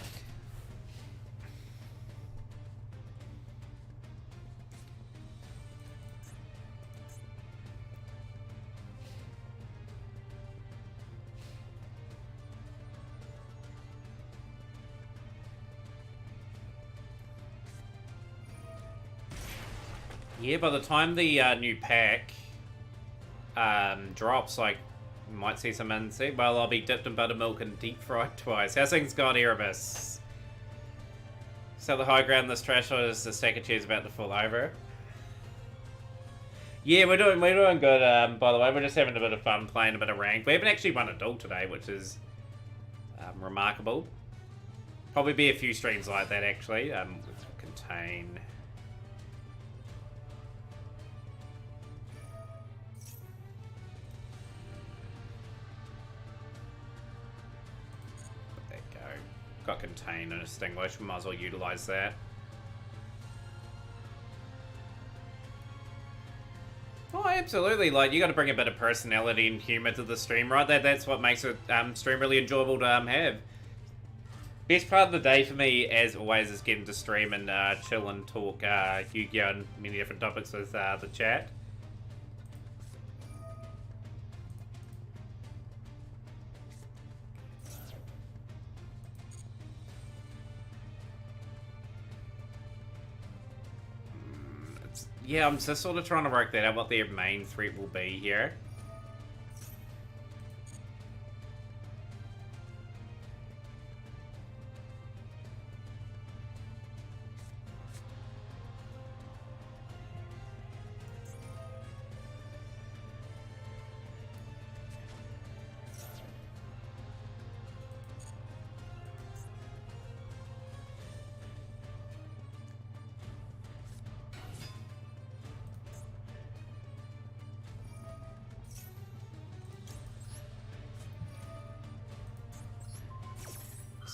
Yeah, by the time the new pack drops, like, you might see some insect. Well, I'll be dipped in buttermilk and deep fried twice. How's things gone, Erebus? So the high ground in this trash is the stack of chairs about to fall over. Yeah, we're doing good. By the way, we're just having a bit of fun playing a bit of rank. We haven't actually won a duel today, which is remarkable. Probably be a few streams like that actually. Contain. Got contain and extinguish, we might as well utilize that. Oh, absolutely. Like, you got to bring a bit of personality and humor to the stream, right? That's what makes a stream really enjoyable to have. Best part of the day for me, as always, is getting to stream and chill and talk YGO and many different topics with the chat. Yeah, I'm just sort of trying to work that out, what their main threat will be here.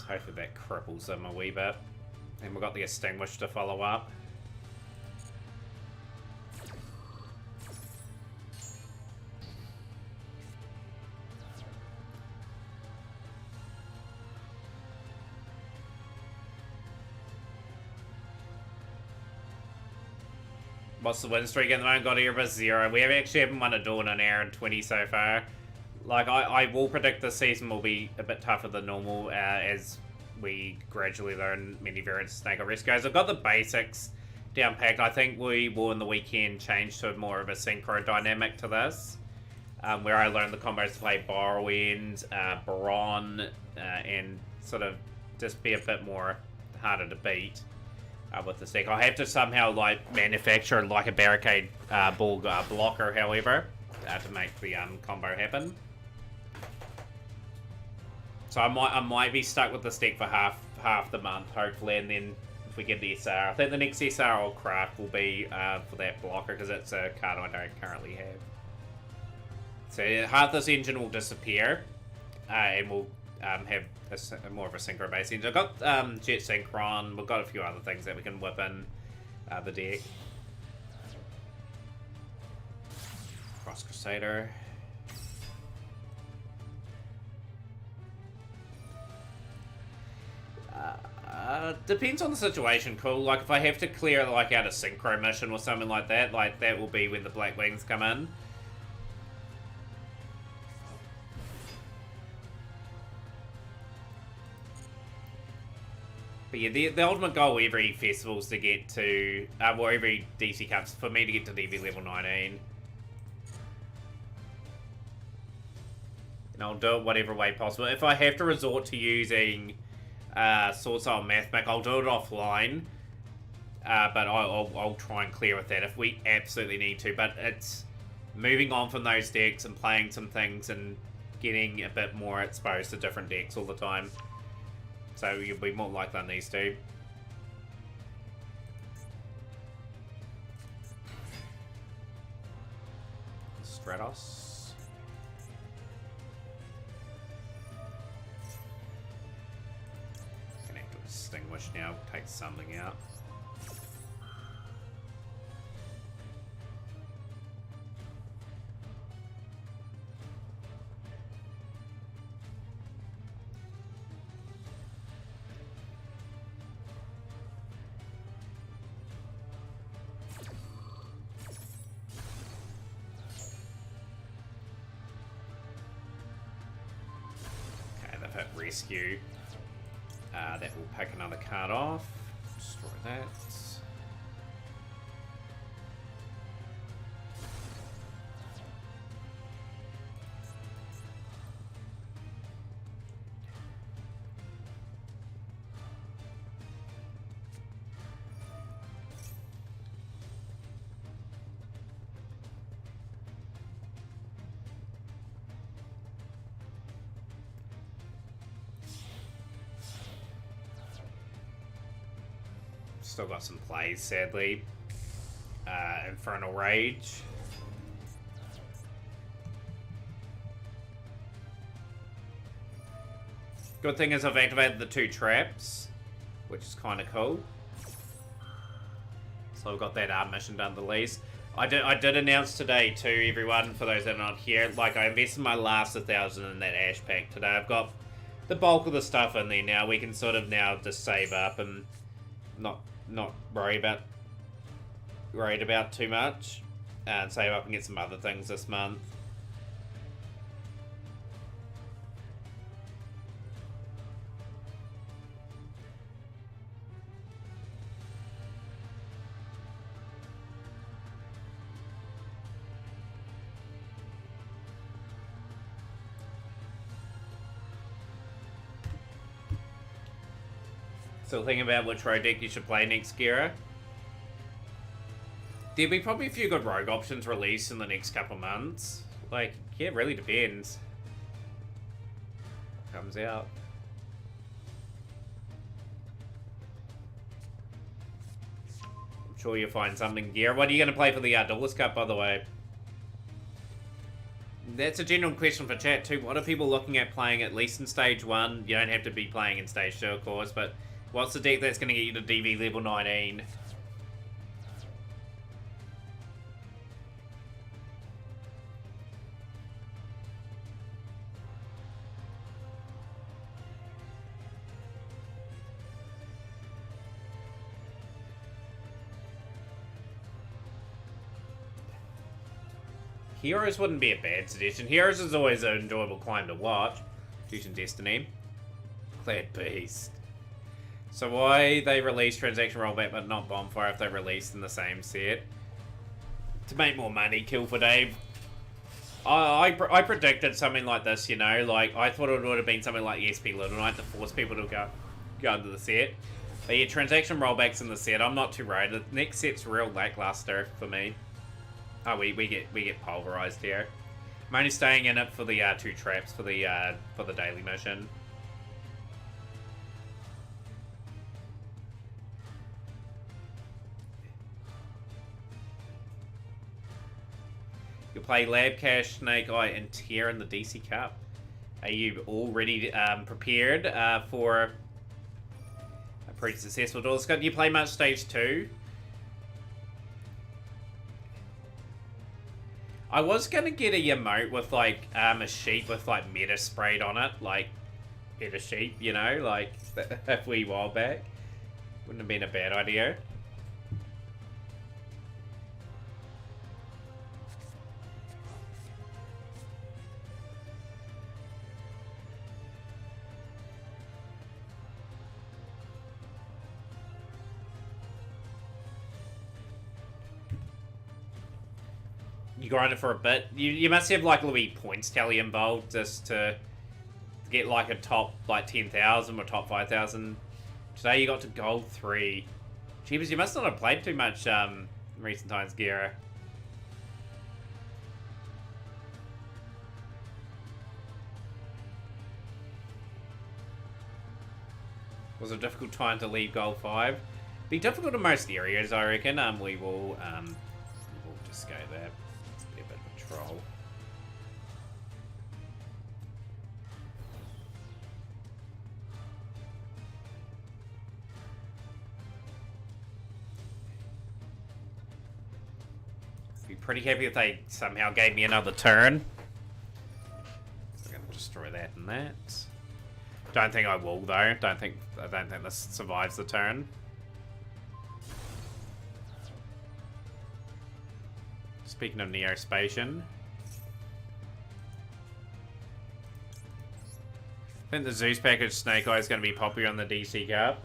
Hopefully that cripples them a wee bit. And we've got the extinguish to follow up. What's the win streak at the moment? Got Erebus 0. We actually haven't won a duel in an hour and 20 so far. Like, I will predict this season will be a bit tougher than normal as we gradually learn many variants of Snake Oil Rescue. I've got the basics down packed. I think we will in the weekend change to more of a synchro dynamic to this, where I learned the combos to play Borrowend, Baron, and sort of just be a bit more harder to beat with this deck. I'll have to somehow like manufacture like a barricade ball blocker, however, to make the combo happen. So I might be stuck with this deck for half the month, hopefully, and then if we get the SR, I think the next SR I'll craft will be for that blocker, because it's a card I don't currently have. So half this engine will disappear, and we'll have more of a synchro base engine. I've got Jet Synchron, we've got a few other things that we can whip in the deck. Cross Crusader. Depends on the situation, cool. Like, if I have to clear, like, out a synchro mission or something like that will be when the Blackwings come in. But yeah, the ultimate goal every festival is to get to, well, every DC Cups, for me to get to DV level 19. And I'll do it whatever way possible. If I have to resort to using Sword Style Math Mech, I'll do it offline. But I'll try and clear with that if we absolutely need to. But it's moving on from those decks and playing some things and getting a bit more exposed to different decks all the time. so you'll be more likely on these two. Stratos. Gonna have to extinguish now, take something out. Rescue. That will pick another card off. Destroy that. Still got some plays, sadly. Infernal Rage. Good thing is I've activated the 2 traps, which is kind of cool. So I've got that mission done at least. I did announce today too, everyone, for those that are not here, like I invested my last 1,000 in that Ash pack today. I've got the bulk of the stuff in there now. We can sort of now just save up and not worried about too much, and save up and get some other things this month. Still thinking about which rogue deck you should play next, Gira. There'll be probably a few good rogue options released in the next couple months. Like, yeah, it really depends. Comes out. I'm sure you'll find something, Gira. What are you going to play for the Duelist Cup, by the way? That's a general question for chat too. What are people looking at playing at least in Stage 1? You don't have to be playing in Stage 2, of course, but what's the deck that's going to get you to DV level 19? Heroes wouldn't be a bad suggestion. Heroes is always an enjoyable climb to watch. Fusion Destiny. Clad Beast. So why they release Transaction Rollback but not Bonfire if they're released in the same set? To make more money, Kill for Dave. I predicted something like this, you know, like I thought it would have been something like ESP Little Knight to force people to go into the set. But yeah, Transaction Rollbacks in the set, I'm not too worried. The next set's real lackluster for me. Oh, we get pulverized here. I'm only staying in it for the 2 traps for the daily mission. You'll play Lab Cash, Snake Eye, and Tear in the DC Cup. Are you already prepared for a pretty successful Duelist Cup? Do you play much Stage 2? I was gonna get a emote with like a sheep with like meta sprayed on it, like meta sheep, you know, like a wee while back. Wouldn't have been a bad idea. You grind it for a bit. You must have like a little points tally involved just to get like a top like 10,000 or top 5,000. Today you got to gold 3. Jeebus, you must not have played too much in recent times, Gira. Was a difficult time to leave Goal 5. Be difficult in most areas, I reckon. We will just go there. It's be a bit of a troll. Be pretty happy if they somehow gave me another turn. So I'm gonna destroy that and that. Don't think I will though. I don't think this survives the turn. Speaking of Neospatian, I think the Zeus package Snake Eye is going to be popular on the DC Cup.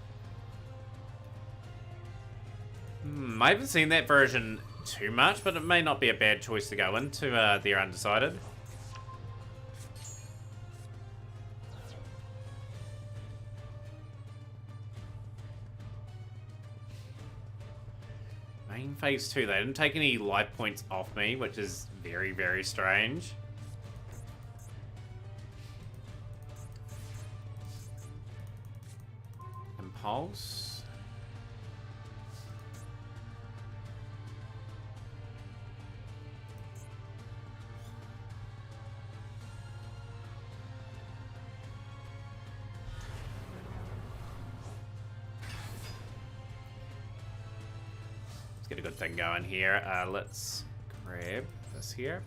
I haven't seen that version too much, but it may not be a bad choice to go into their Undecided. Main phase 2, they didn't take any life points off me, which is very, very strange. Impulse. Get a good thing going here. Let's grab this here.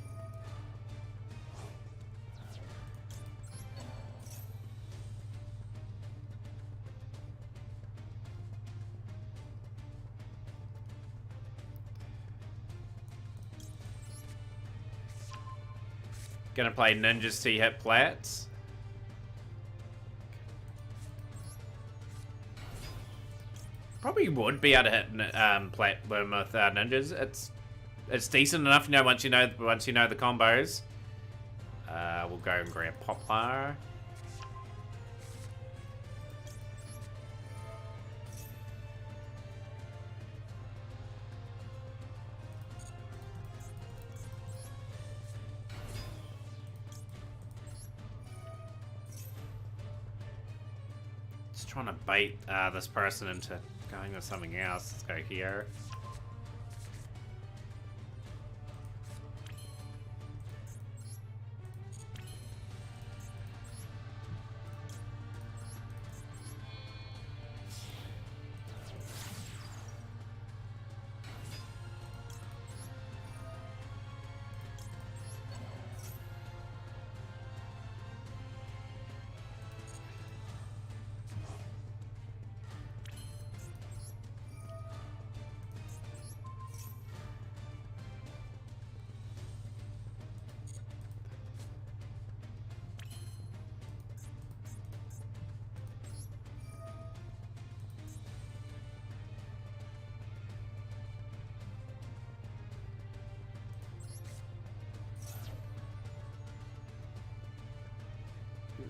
Gonna play ninjas to hit plats. Probably would be able to hit Platinum with ninjas. It's decent enough, you know. Once you know the combos. We'll go and grab Poplar. Just trying to bait this person into going with something else. Let's go here.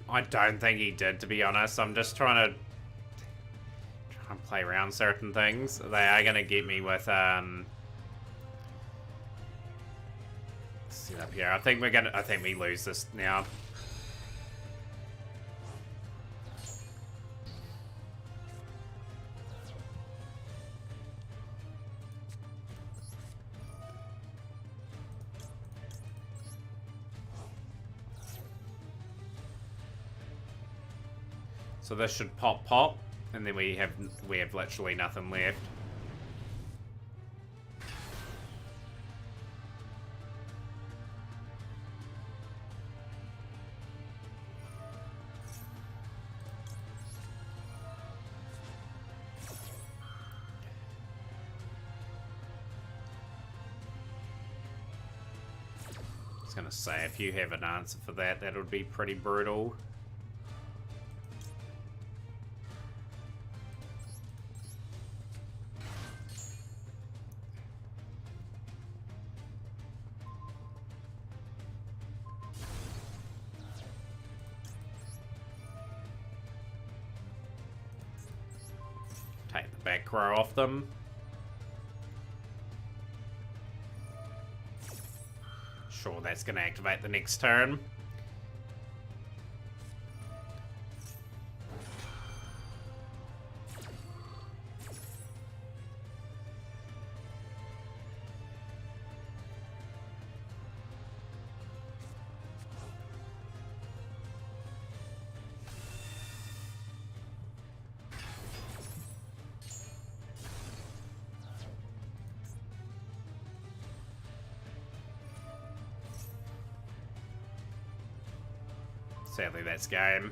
I don't think he did, to be honest. I'm just trying to play around certain things. They are going to get me with let's see up here. I think we lose this now. So this should pop, and then we have literally nothing left. I was gonna say, if you have an answer for that, that would be pretty brutal. Take the back row off them. Sure, that's going to activate the next turn. Sadly, that's game.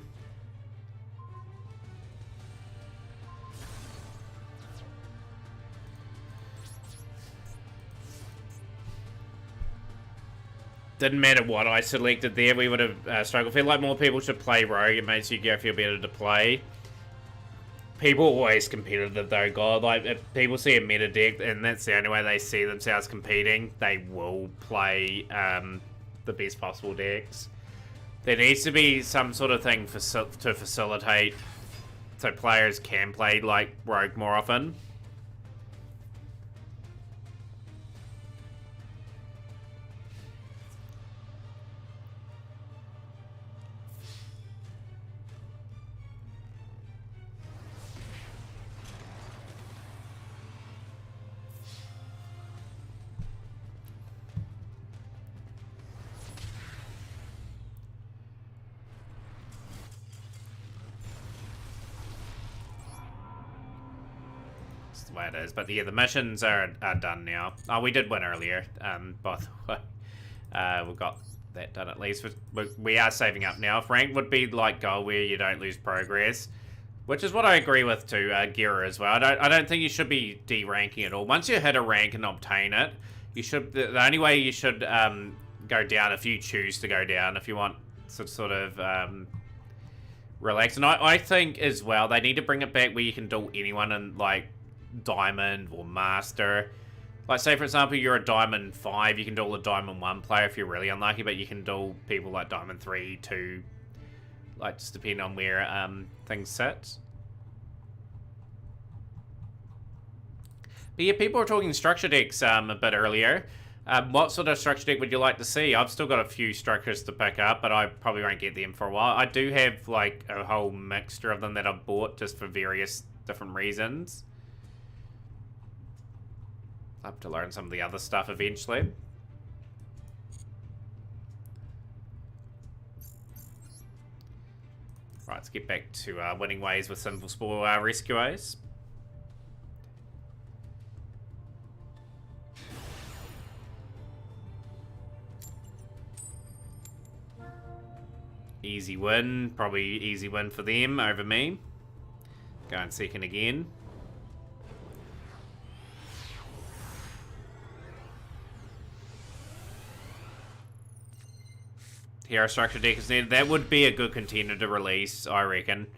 Didn't matter what I selected there, we would have struggled. I feel like more people should play Rogue. It makes YGO feel better to play. People are always competitive though, God. Like, if people see a meta deck and that's the only way they see themselves competing, they will play the best possible decks. There needs to be some sort of thing to facilitate so players can play like Rogue more often. The way it is, but yeah, the missions are done now. Oh, we did win earlier, by the way. We've got that done at least. We are saving up now. If rank would be like goal where you don't lose progress, which is what I agree with too, Gira as well. I don't think you should be de-ranking at all. Once you hit a rank and obtain it, you should. The only way you should go down, if you choose to go down, if you want to sort of relax. And I think as well they need to bring it back where you can duel anyone in like Diamond or Master. Like, say for example you're a Diamond 5, you can duel a Diamond 1 player if you're really unlucky, but you can duel people like Diamond 3, 2, like just depending on where things sit. But yeah, people were talking structure decks a bit earlier. What sort of structure deck would you like to see? I've still got a few structures to pick up, but I probably won't get them for a while. I do have like a whole mixture of them that I've bought just for various different reasons. I'll have to learn some of the other stuff eventually. Right, let's get back to winning ways with Simple Spore Rescuers. Easy win. Probably easy win for them over me. Going second again. Hero structure deck is needed. That would be a good contender to release, I reckon.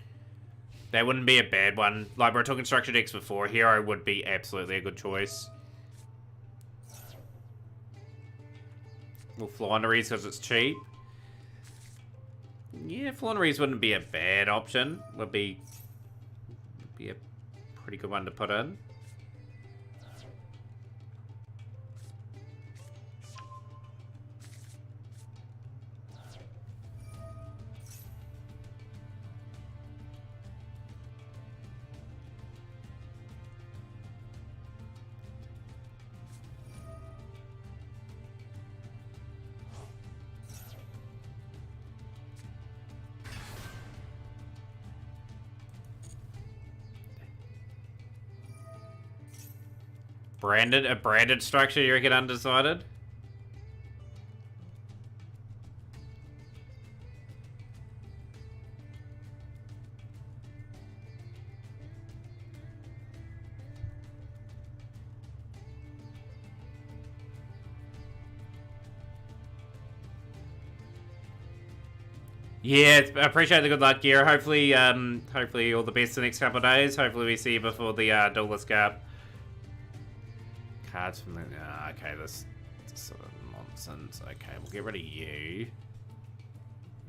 That wouldn't be a bad one. Like, we were talking structure decks before. Hero would be absolutely a good choice. Well, Flauneries because it's cheap. Yeah, Flauneries wouldn't be a bad option. Would be a pretty good one to put in. A branded structure, you reckon undecided? Yeah, I appreciate the good luck, Gear. Hopefully, hopefully all the best the next couple of days. Hopefully we see you before the Duelist Cup. Cards from the... okay, this is sort of nonsense. Okay, we'll get rid of you.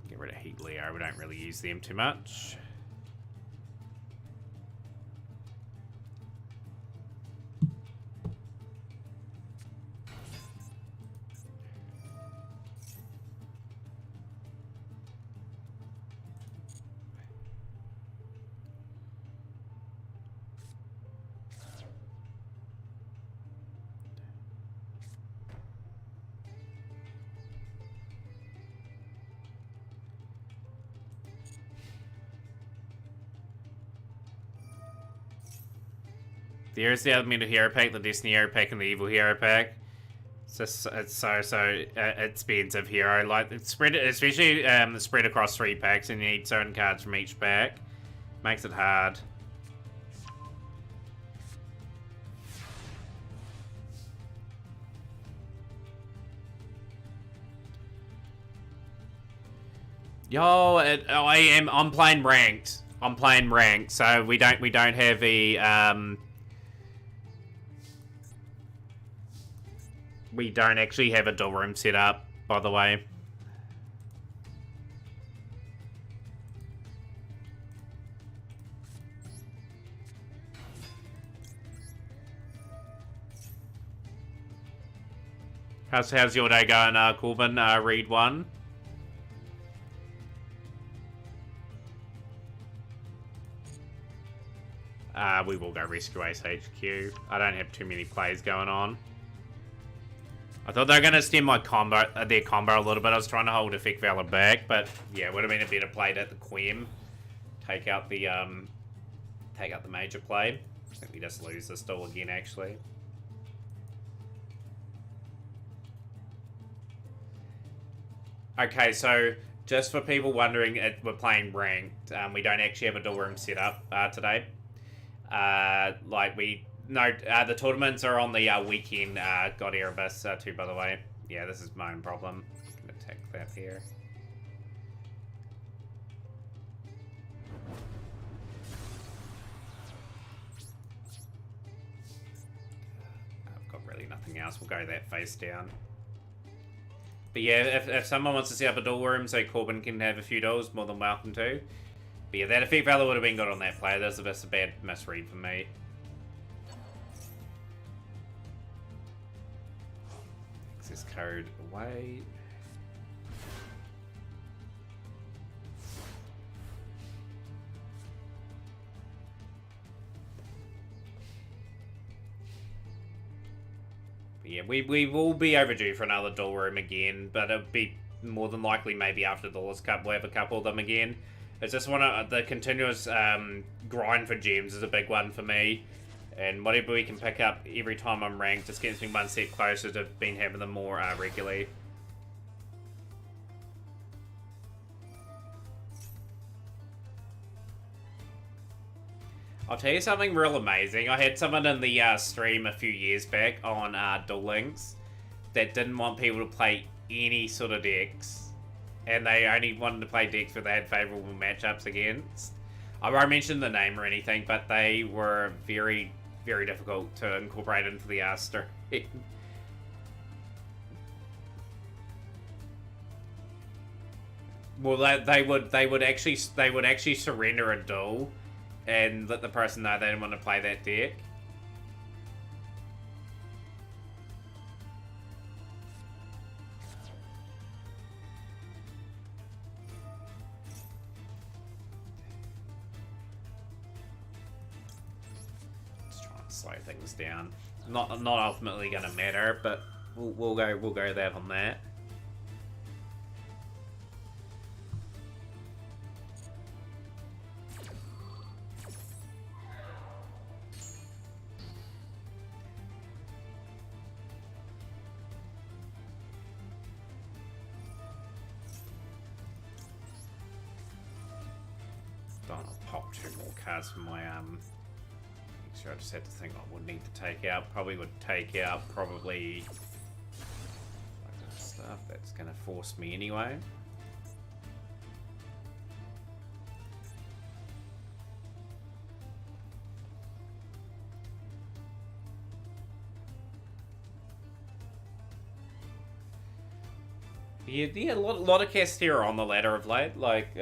Get rid of Heat Leo. We don't really use them too much. There's the Elemental Hero Pack, the Destiny Hero Pack, and the Evil Hero Pack. It's so expensive hero. Like it's spread, especially spread across 3 packs, and you need certain cards from each pack. Makes it hard. Yo, I'm playing ranked. I'm playing ranked, so we don't have a we don't actually have a duel room set up, by the way. How's your day going, Corbin? Read 1. We will go rescue Ace HQ. I don't have too many plays going on. I thought they were going to stem my combo, their combo a little bit. I was trying to hold Effect Valor back, but yeah, it would have been a better play at the Quem. Take out the major play. I think we just lose this duel again, actually. Okay, so just for people wondering, we're playing ranked. We don't actually have a duel room set up today. The tournaments are on the weekend. God Erebus too, by the way. Yeah, this is my own problem. I'm gonna attack that here. I've got really nothing else. We'll go that face down. But yeah, if someone wants to set up a duel room so Corbin can have a few duels, more than welcome to. But yeah, that Effect Valor would have been good on that play. That's a bad misread for me. Access code away. But yeah, we will be overdue for another duel room again, but it'll be more than likely maybe after the Lord's Cup we'll have a couple of them again. It's just the continuous grind for gems is a big one for me. And whatever we can pick up every time I'm ranked just gets me one step closer to being having them more regularly. I'll tell you something real amazing. I had someone in the stream a few years back on Duel Links that didn't want people to play any sort of decks. And they only wanted to play decks where they had favourable matchups against. I won't mention the name or anything, but they were very, very difficult to incorporate into the stream. Well, they would actually surrender a duel and let the person know they didn't want to play that deck. Slow things down. Not ultimately going to matter, but we'll go that on that. Don't pop 2 more cards from my Sure, I just had to think what would need to take out. Probably would take out stuff that's going to force me anyway. Yeah, a lot of Castera on the ladder of late. Like,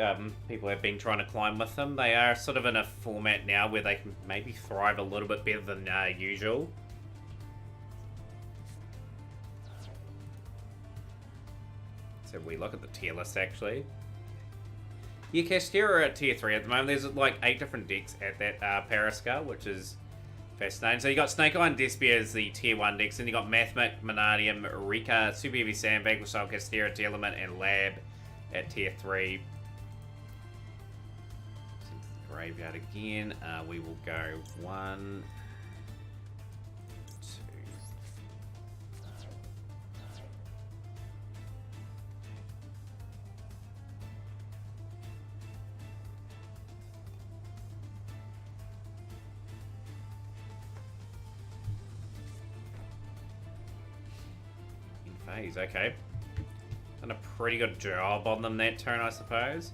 people have been trying to climb with them. They are sort of in a format now where they can maybe thrive a little bit better than usual. So we look at the tier list, actually. Yeah, Castera are at tier 3 at the moment. There's like 8 different decks at that Parascar, which is fascinating. So you got Snake Eye and Despia as the tier 1 decks, and you got Mathmic, Monadium, Rika, Super Heavy Sandbag, Soul Castera, Element, and Lab at tier 3. Into the graveyard again. We will go 1, 2, Phase, okay. Done a pretty good job on them that turn, I suppose.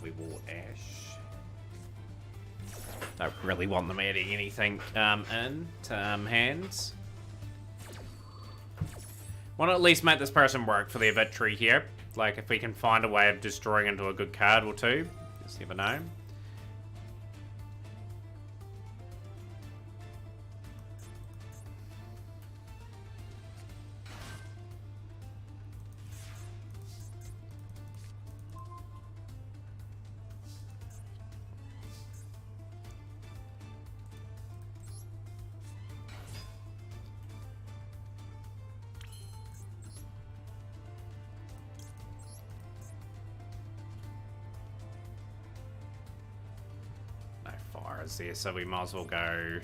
We will Ash. Don't really want them adding anything in hands. Want to at least make this person work for their victory here. Like, if we can find a way of destroying into a good card or two. Just never know. Fires there, so we might as well go.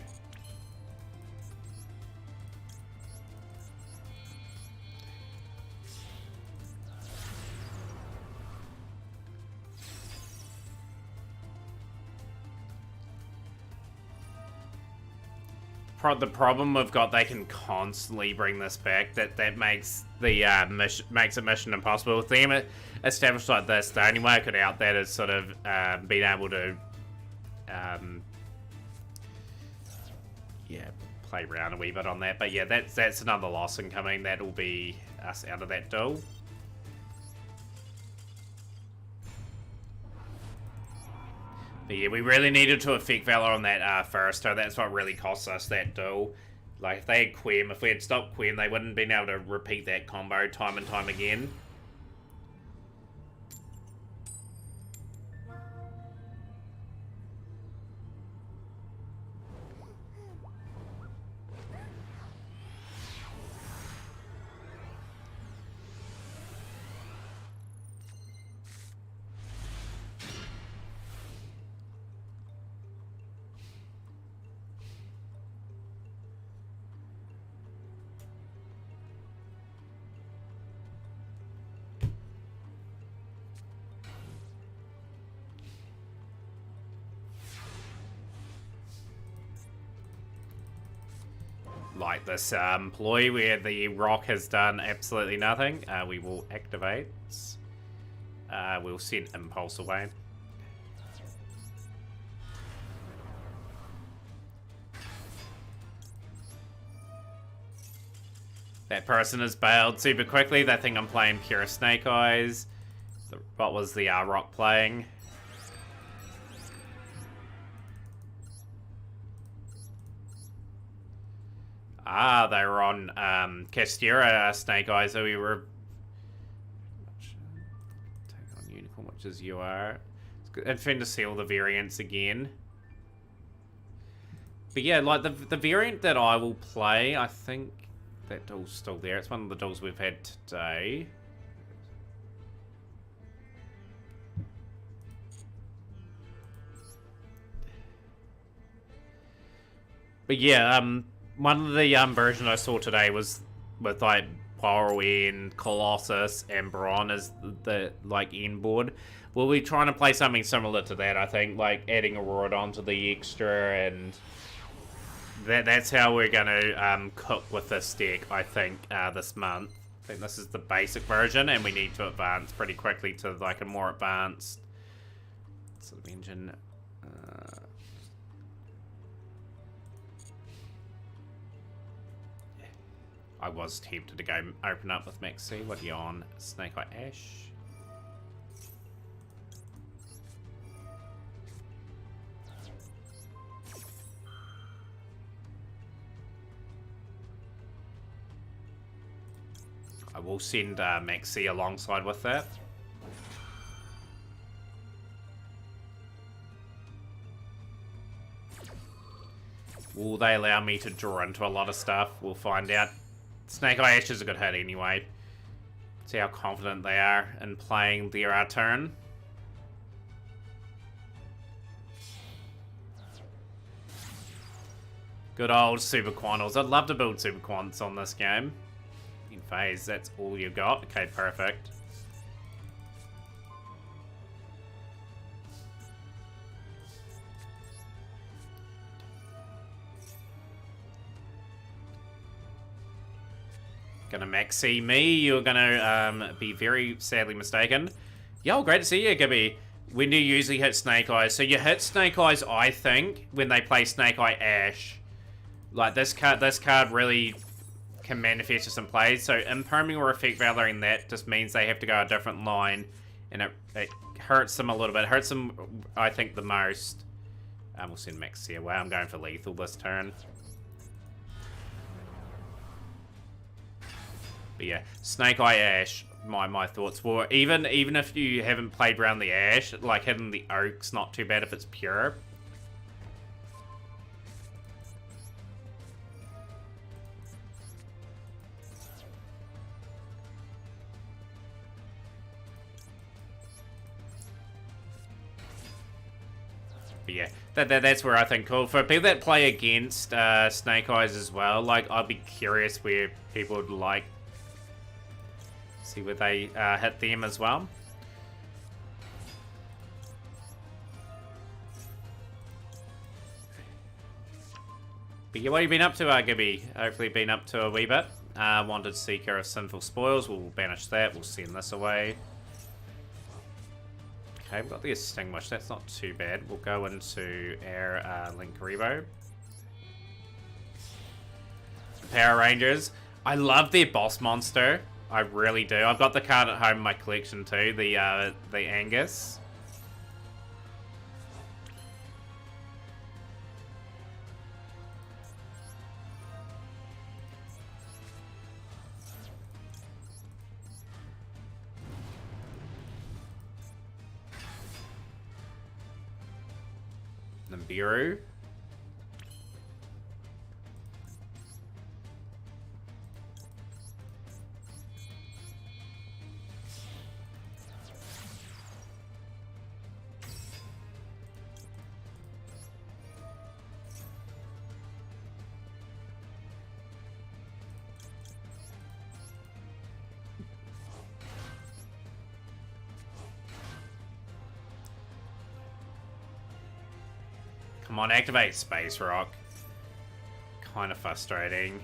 The problem we've got, they can constantly bring this back. That makes the makes a mission impossible. With them established like this, the only way I could out that is sort of being able to yeah, play around a wee bit on that. But yeah, that's another loss incoming. That'll be us out of that duel. But yeah, we really needed to affect Valor on that first, so that's what really cost us that duel. Like, if they had Quem, if we had stopped Quem, they wouldn't have been able to repeat that combo time and time again. Like this ploy where the rock has done absolutely nothing. We will activate. We'll send Impulse away. That person is bailed super quickly. They think I'm playing pure Snake Eyes. What was the rock playing? Ah, they were on Castera Snake Eyes, so we were take on Unicorn, which is you are. It's fun to see all the variants again. But yeah, like the variant that I will play, I think that duel's still there. It's one of the duels we've had today. But yeah, one of the versions I saw today was with like Borrowing, Colossus, and Bron as the like end board. We'll be trying to play something similar to that, I think, like adding Aurora onto the extra, and that's how we're gonna cook with this deck, I think, this month. I think this is the basic version, and we need to advance pretty quickly to like a more advanced sort of engine. I was tempted to go open up with Maxi. What are you on? Snake Eye Ash. I will send Maxi alongside with that. Will they allow me to draw into a lot of stuff? We'll find out. Snake Eye Ash is a good hit anyway. See how confident they are in playing their turn. Good old Super Quantles. I'd love to build Super Quants on this game. In phase, that's all you got. Okay, perfect. Gonna maxi me. You're gonna be very sadly mistaken. Yo, great to see you, Gibby. When do you usually hit Snake Eyes? So you hit Snake Eyes, I think, when they play Snake Eye Ash. Like, this card really can manifest to some plays. So Imperming or Effect Valoring that just means they have to go a different line. And it hurts them a little bit. It hurts them, I think, the most. We'll send Maxi away. I'm going for lethal this turn. But yeah, Snake Eye Ash, my thoughts were, even if you haven't played around the Ash, like hitting the Oak's not too bad if it's pure. But yeah, that's where I think cool. For people that play against Snake Eyes as well, like, I'd be curious where people would like see where they hit them as well. But yeah, what have you been up to, Gibby? Hopefully been up to a wee bit. Wanted Seeker of Sinful Spoils. We'll banish that. We'll send this away. Okay, we've got the Extinguish. That's not too bad. We'll go into our Link Rebo. Power Rangers. I love their boss monster. I really do. I've got the card at home in my collection too. The Angus. Nibiru. Come on, activate Space Rock. Kind of frustrating.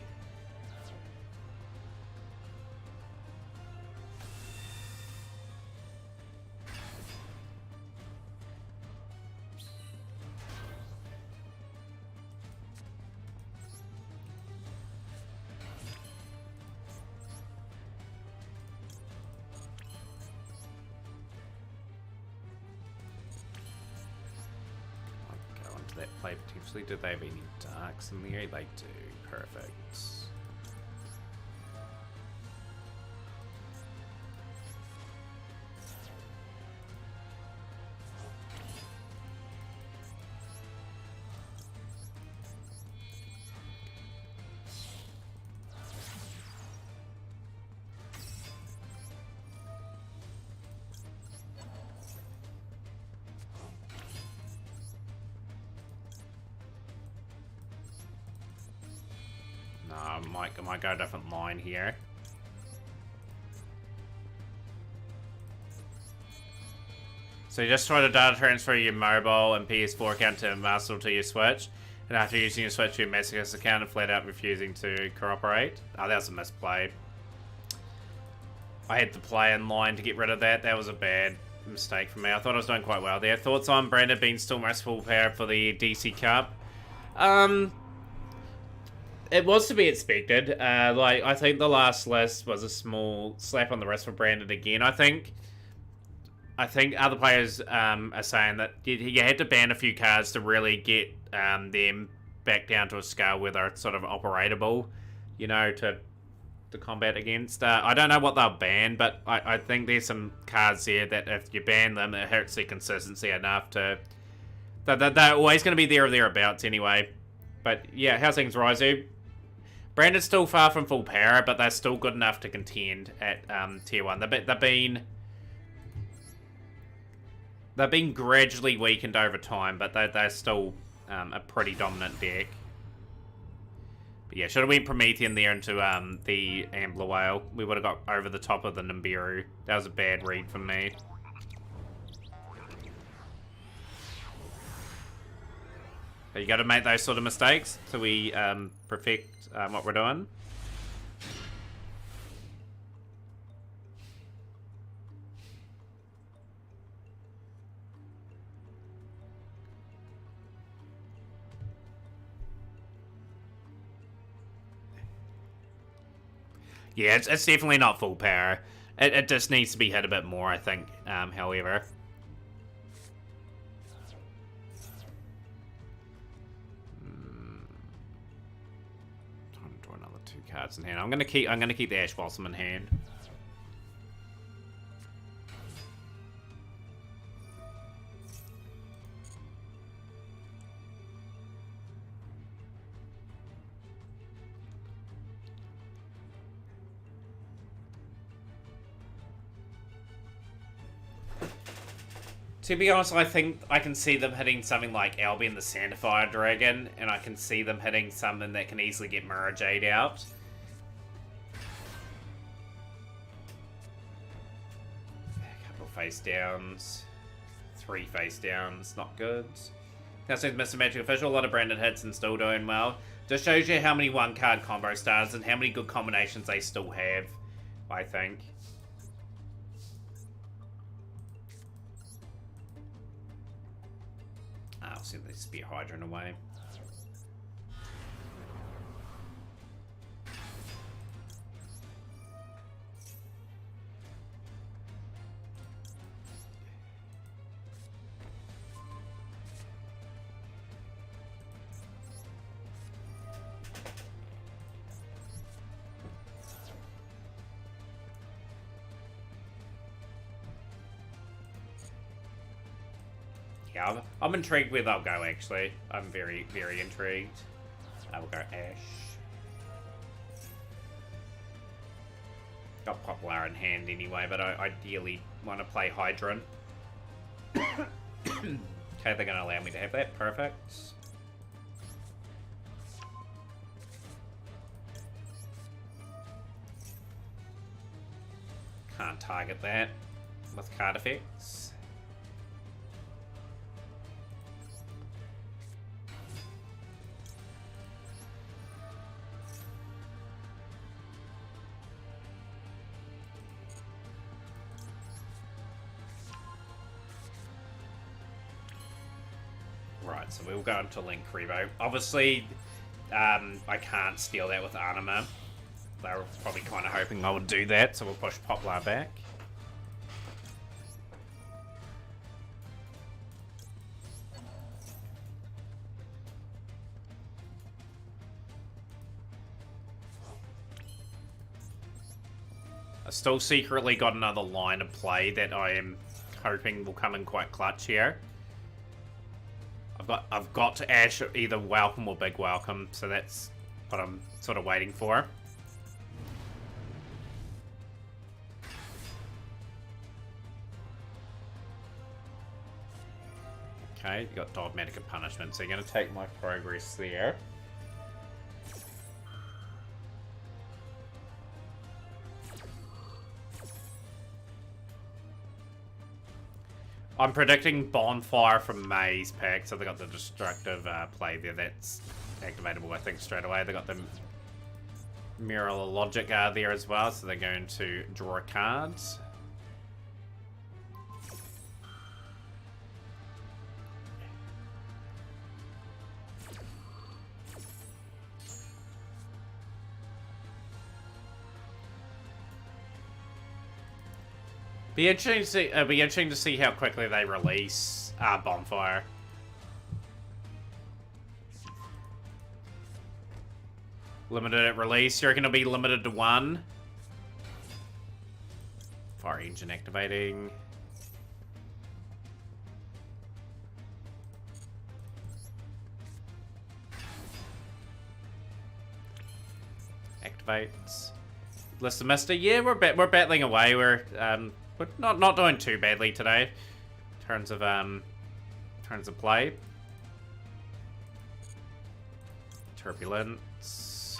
That play potentially. Do they have any darks in there? They do. Perfect. I might go a different line here. So you just try to data transfer your mobile and PS4 account to Master to your Switch, and after using your Switch to your Masochist account and flat out refusing to cooperate. Oh, that was a misplay. I had to play in line to get rid of that. That was a bad mistake for me. I thought I was doing quite well there. Thoughts on Brandon being still merciful power for the DC Cup? It was to be expected. Like, I think the last list was a small slap on the wrist for Brandon again. I think other players are saying that you had to ban a few cards to really get them back down to a scale where they're sort of operatable, you know, to combat against. I don't know what they'll ban, but I think there's some cards there that if you ban them, it hurts their consistency enough to... They're always going to be there or thereabouts anyway. But yeah, how's things, Raizu? Brandon's still far from full power, but they're still good enough to contend at tier 1. They've been gradually weakened over time, but they're still a pretty dominant deck. But yeah, should have went Promethean there into the Ambler Whale. We would have got over the top of the Nibiru. That was a bad read from me. But you got to make those sort of mistakes so we perfect what we're doing. Yeah, it's definitely not full power. It just needs to be hit a bit more, I think, however. Time to draw another 2 cards in hand. I'm gonna keep the Ash Blossom in hand. To be honest, I think I can see them hitting something like Albion the Sanctified Dragon, and I can see them hitting something that can easily get Mirror Jade out. A couple face downs. 3 face downs, not good. Now says Mr. Magic Official, a lot of branded hits and still doing well. Just shows you how many 1-card combo stars and how many good combinations they still have, I think. I'll send the Spear Hydrant away. Yeah, I'm intrigued where they'll go, actually. I'm very, very intrigued. I will go Ash. Got Poplar in hand anyway, but I ideally want to play Hydrant. Okay, they're going to allow me to have that. Perfect. Can't target that with card effects. Right, so we'll go into Link Revo. Obviously, I can't steal that with Anima. They were probably kind of hoping I would do that, so we'll push Poplar back. I still secretly got another line of play that I am hoping will come in quite clutch here. I've got to Ash either Welcome or Big Welcome, so that's what I'm sort of waiting for. Okay, you got Dogmatic and Punishment, so you're going to take my progress there. I'm predicting Bonfire from May's pack, so they got the destructive play there. That's activatable, I think, straight away. They got the Mirror Logic there as well, so they're going to draw cards. Be interesting to see how quickly they release Bonfire. Limited at release. You reckon it'll be limited to 1? Fire engine activating. Activates. List of Mister. Yeah, we're battling away. We're not doing too badly today. Turns of play. Turbulence.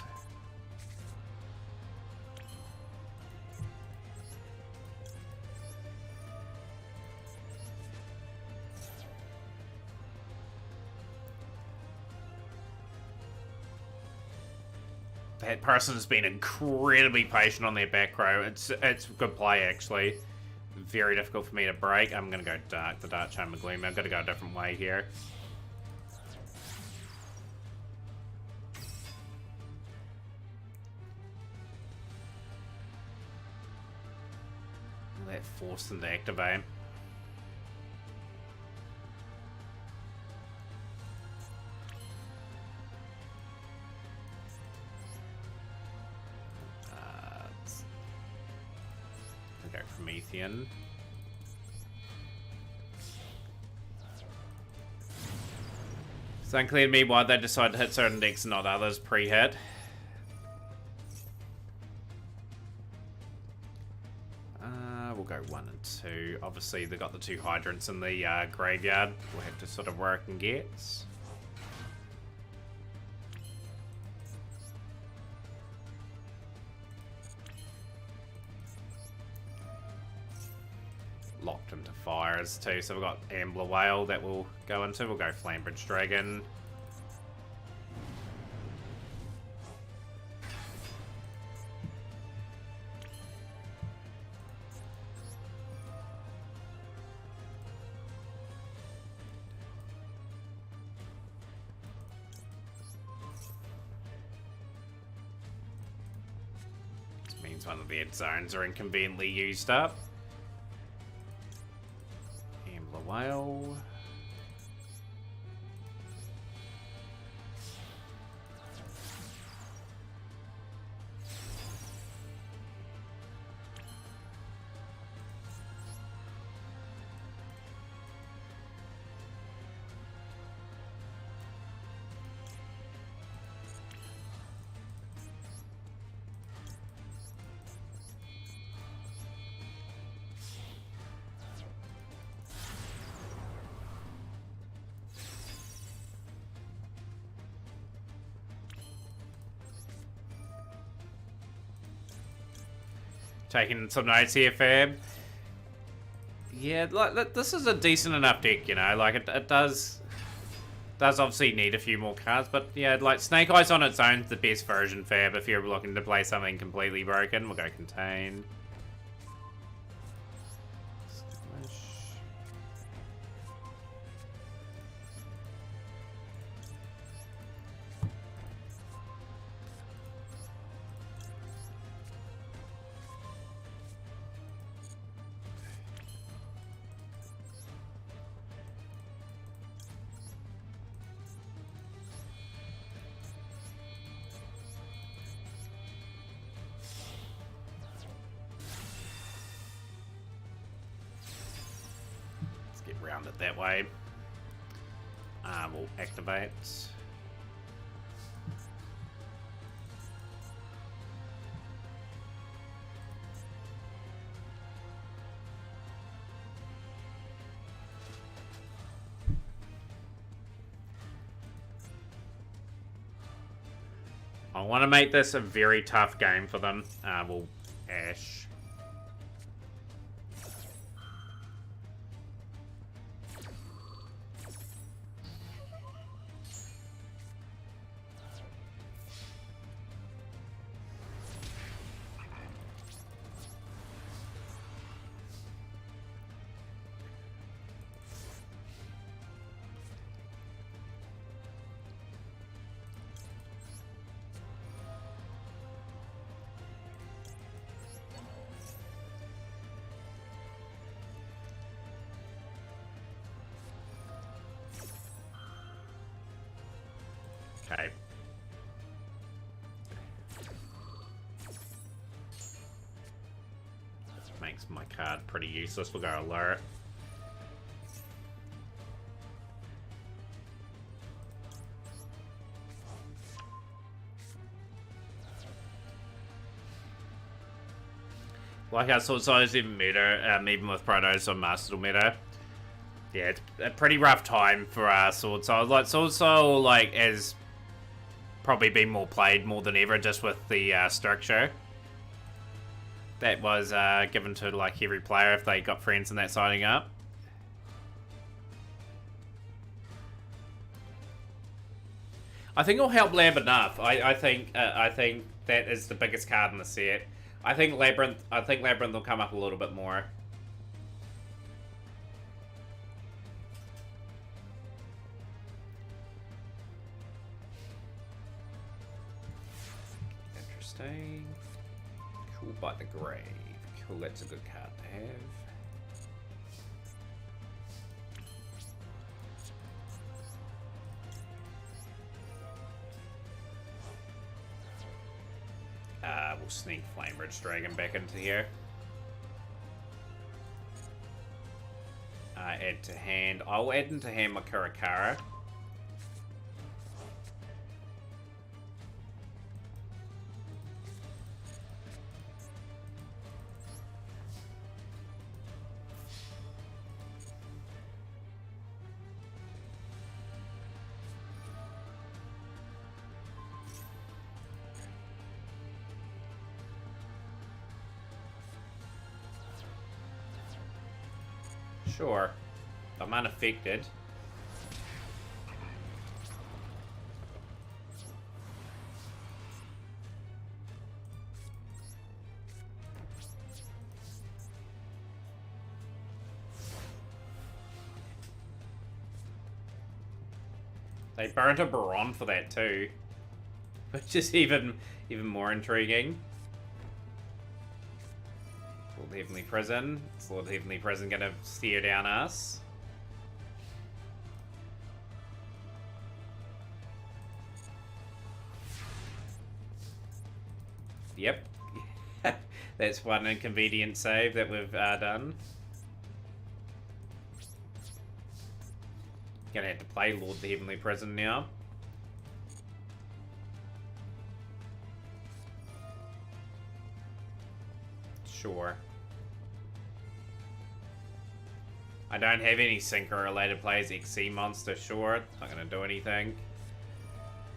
That person has been incredibly patient on their back row. It's good play, actually. Very difficult for me to break. I'm going to go Dark, the Dark Charm of Gloom. I've got to go a different way here. that forced them to activate. Go Promethean. It's unclear to me why they decided to hit certain decks and not others pre-hit. We'll go 1 and 2. Obviously, they got the 2 hydrants in the graveyard. We'll have to sort of work and get. Locked into fires too, so we've got Ambler Whale that we'll go into. We'll go Flambridge Dragon. This means one of the end zones are inconveniently used up. Whale. Taking some notes here, Fab. Yeah, like this is a decent enough deck, you know. Like it does obviously need a few more cards, but yeah, like Snake Eyes on its own is the best version, Fab. If you're looking to play something completely broken, we'll go Contain. Round it that way. We'll activate. I want to make this a very tough game for them. We'll Ash. Okay. Makes my card pretty useless. We'll go Alert. Like our sword size even meta, even with Protos on Master meta. Yeah, it's a pretty rough time for Sword Soul. Like Sword Soul, like has probably been more played more than ever, just with the structure that was given to like every player if they got friends in that signing up. I think it'll help Lab enough. I think that is the biggest card in the set. I think Labyrinth will come up a little bit more. Interesting. Cool by the grave. Cool, that's a good card to have. We'll sneak Flamebridge Dragon back into here. Add to hand. I'll add into hand my Kurakara. Sure. I'm unaffected. They burnt a Baron for that too. Which is even more intriguing. Lord Heavenly Prison. Is Lord Heavenly Prison gonna steer down us? Yep. That's one inconvenient save that we've done. Gonna have to play Lord the Heavenly Prison now. Sure. I don't have any Synchro related plays. XC Monster, sure. Not gonna do anything.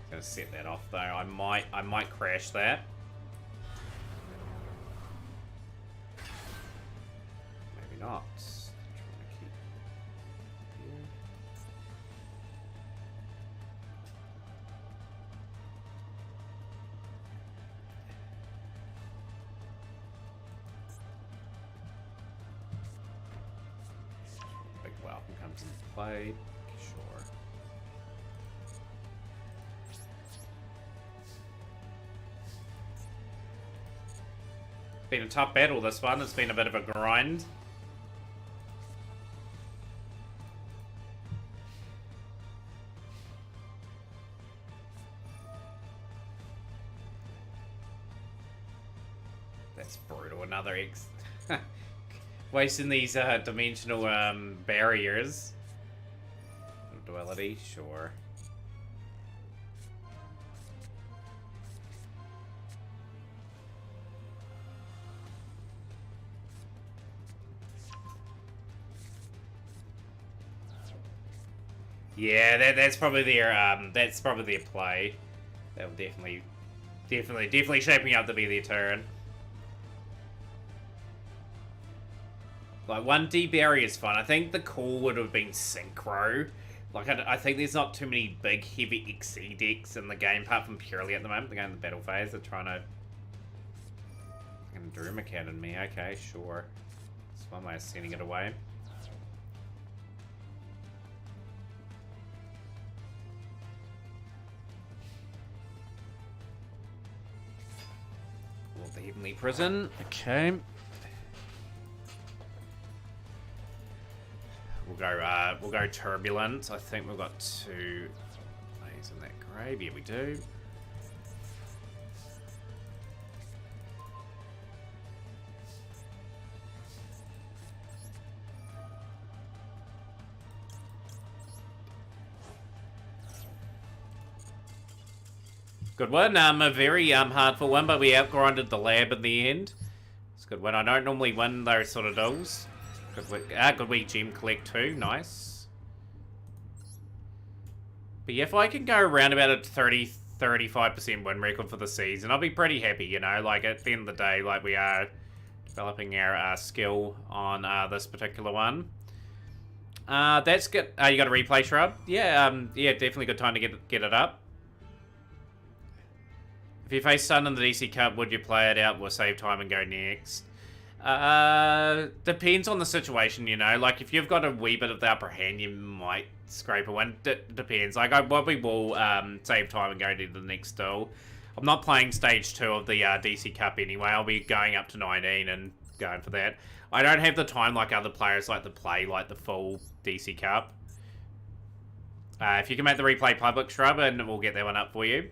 Gonna set that off though. I might crash that. Maybe not. Big Welcome comes into play. Sure. Been a tough battle, this one. It's been a bit of a grind. That's brutal. Another X. Wasting these dimensional barriers. Duality, sure. Yeah, that's probably their play. That will definitely shaping up to be their turn. Like 1D barrier is fun. I think the call would have been Synchro. Like I think there's not too many big heavy XC decks in the game apart from Purely at the moment. They're going in the battle phase. They're trying to Druma Cannon me. Okay, sure. That's one way of sending it away. Lord the Heavenly Prison. Okay. We'll go Turbulent. I think we've got 2 plays in that grave. Yeah, we do. Good one. A very hard for one, but we outgrinded the lab in the end. It's a good win. I don't normally win those sort of duels. Good week gem collect too, nice. But yeah, if I can go around about a 30-35% win record for the season, I'll be pretty happy, you know, like at the end of the day, like we are developing our skill on this particular one. That's good. You got a replay shrub? Yeah, yeah, definitely good time to get it up. If you face Sun in the DC Cup, would you play it out or save time and go next? Depends on the situation, you know. Like, if you've got a wee bit of the upper hand, you might scrape a win. Depends. Like, I probably will save time and go to the next duel. I'm not playing stage 2 of the DC Cup anyway. I'll be going up to 19 and going for that. I don't have the time like other players like to play like the full DC Cup. If you can make the replay public, Shrub, and we'll get that one up for you.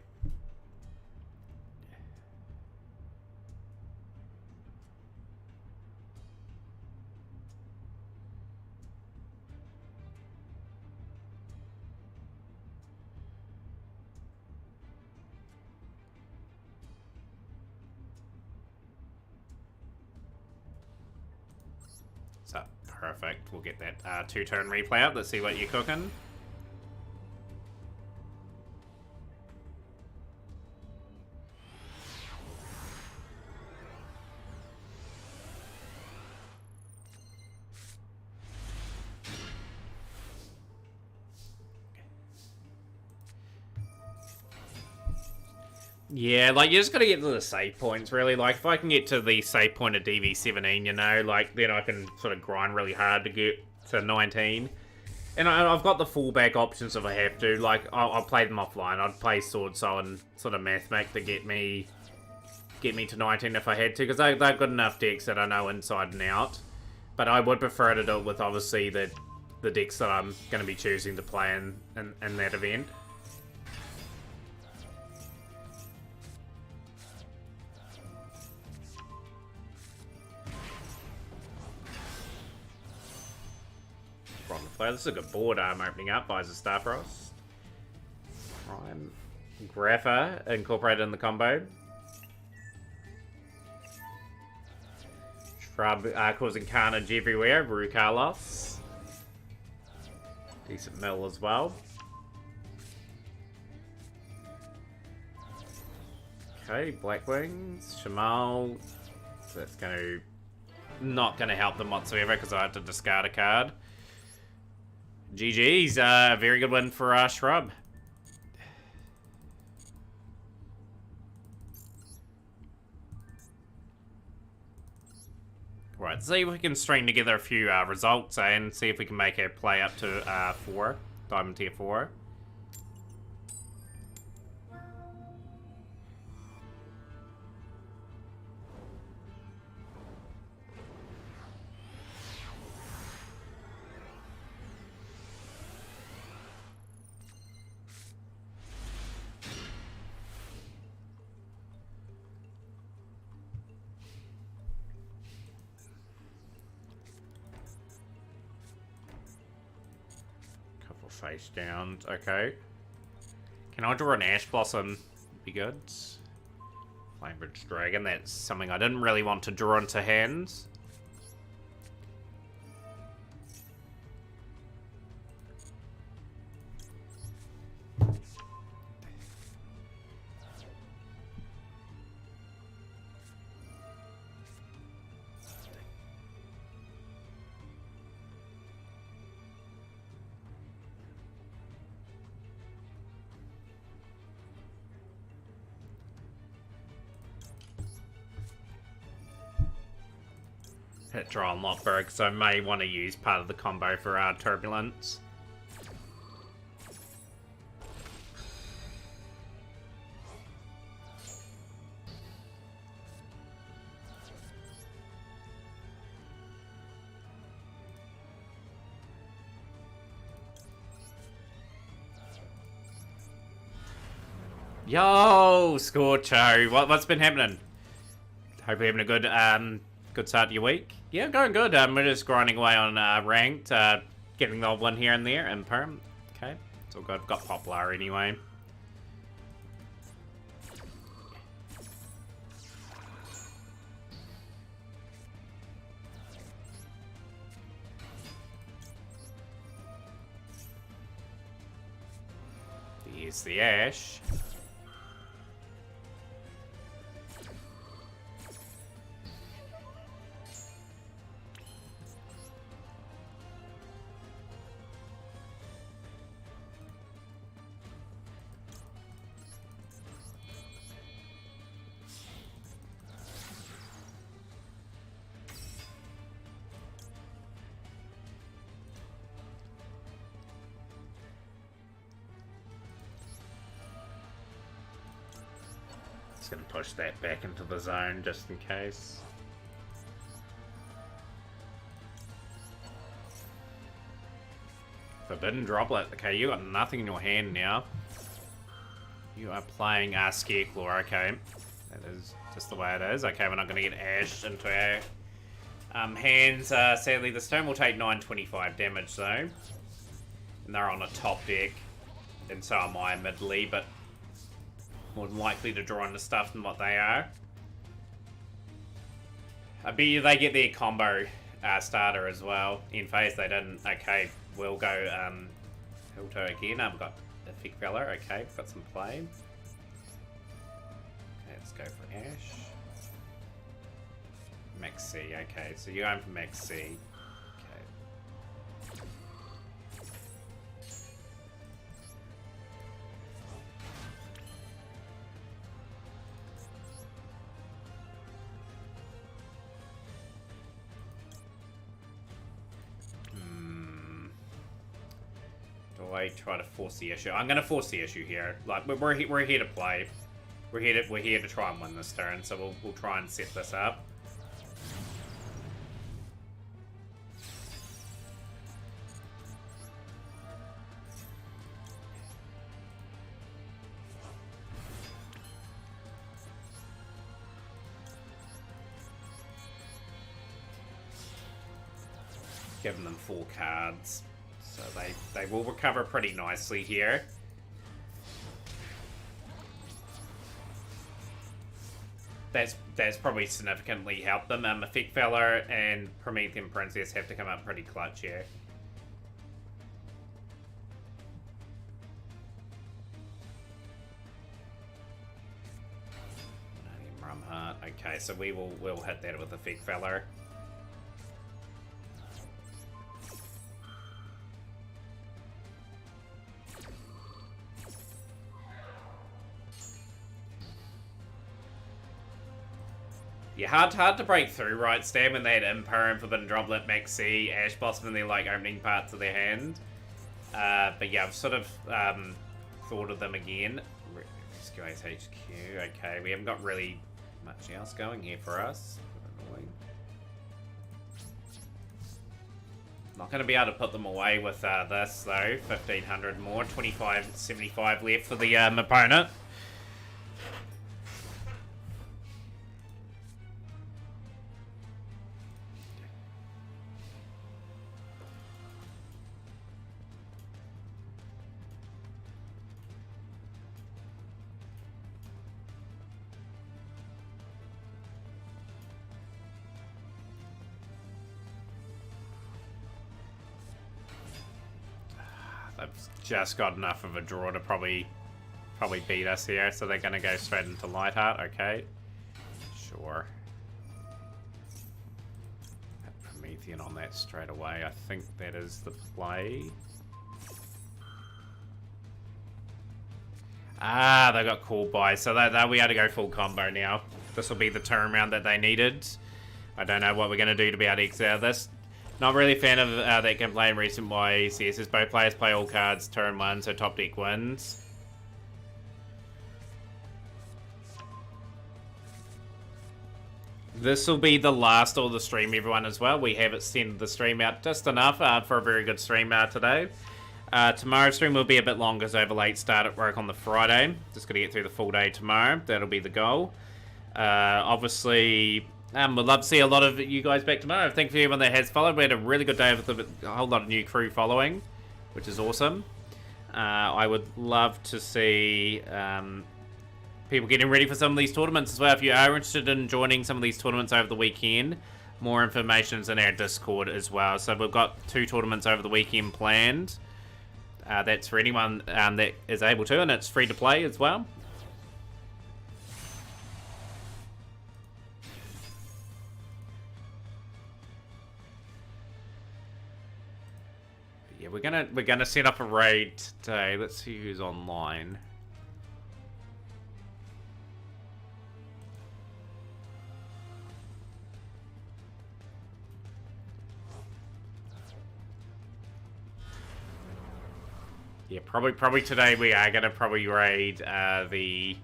So, perfect. We'll get that 2-turn replay up. Let's see what you're cooking. Yeah, like, you just gotta get to the save points, really. Like, if I can get to the save point of DV17, you know, like, then I can sort of grind really hard to get to 19. And I've got the fallback options if I have to. Like, I'll play them offline. I'd play Sword Soul and sort of Mathmech to get me to 19 if I had to, because they've got enough decks that I know inside and out. But I would prefer to do it with, obviously, the decks that I'm going to be choosing to play in that event. This is a good board opening up. Buys a Starfrost. Prime. Grapha incorporated in the combo. Shrub causing carnage everywhere. Rue Carlos. Decent mill as well. Okay, Blackwings. Shamal. So that's not going to help them whatsoever because I had to discard a card. GG's, very good win for Shrub. Right, see if we can string together a few results and see if we can make our play up to 4, Diamond Tier 4. Face down. Okay. Can I draw an Ash Blossom? Be good. Flamebridge Dragon. That's something I didn't really want to draw into hands. Hit draw on Lockberg, so I may want to use part of the combo for Turbulence. Yo, Scorcho, what's been happening? Hope you're having a good start to your week. Yeah, going good. We're just grinding away on ranked, getting the odd one here and there, and perm. Okay, it's all good. I've got Poplar anyway. Here's the Ash. Just gonna push that back into the zone just in case. Forbidden Droplet. Okay, you got nothing in your hand now. You are playing Scareclaw. Okay, that is just the way it is. Okay, we're not going to get Ash into our hands. Sadly, this turn will take 925 damage though. And they're on a top deck. And so am I, admittedly, but more than likely to draw into stuff than what they are. I bet you they get their combo starter as well. In phase, they didn't. Okay, we'll go Hilto again. I've got a Fig Fella. Okay, we've got some play. Okay, let's go for Ash. Max C. Okay, so you're going for Max C. Okay. I try to force the issue. I'm gonna force the issue here. Like we're here to play. We're here to try and win this turn. So we'll try and set this up. Giving them 4 cards. So they will recover pretty nicely here. That's probably significantly helped them. Effect Feller and Promethean Princess have to come up pretty clutch here. Rumheart. Okay, so we'll hit that with Effect Feller. Yeah, hard to break through, right, Stan, when they had Imper and Forbidden Droplet, Max C, Ash Blossom in their, like, opening parts of their hand. But yeah, I've sort of thought of them again. Rescue Ace HQ, okay, we haven't got really much else going here for us. Annoying. Not going to be able to put them away with this, though. 1,500 more, 25.75 left for the opponent. They've just got enough of a draw to probably beat us here, so they're going to go straight into Lightheart. Okay, sure. Promethean on that straight away. I think that is the play. Ah, they got called by, so they'll be able to go full combo now. This will be the turnaround that they needed. I don't know what we're going to do to be able to exit out of this. Not really a fan of that gameplay in recent YCSs. Both players play all cards turn 1, so top deck wins. This will be the last of the stream, everyone, as well. We have extended the stream out just enough for a very good stream today. Tomorrow's stream will be a bit longer, so I have a late start at work on the Friday. Just got to get through the full day tomorrow. That'll be the goal. Obviously... we'd love to see a lot of you guys back tomorrow. Thank you for everyone that has followed. We had a really good day with a whole lot of new crew following, which is awesome. I would love to see people getting ready for some of these tournaments as well. If you are interested in joining some of these tournaments over the weekend, more information is in our Discord as well. So we've got 2 tournaments over the weekend planned. That's for anyone that is able to, and it's free to play as well. Yeah, we're gonna set up a raid today. Let's see who's online. Yeah, probably today we are gonna raid the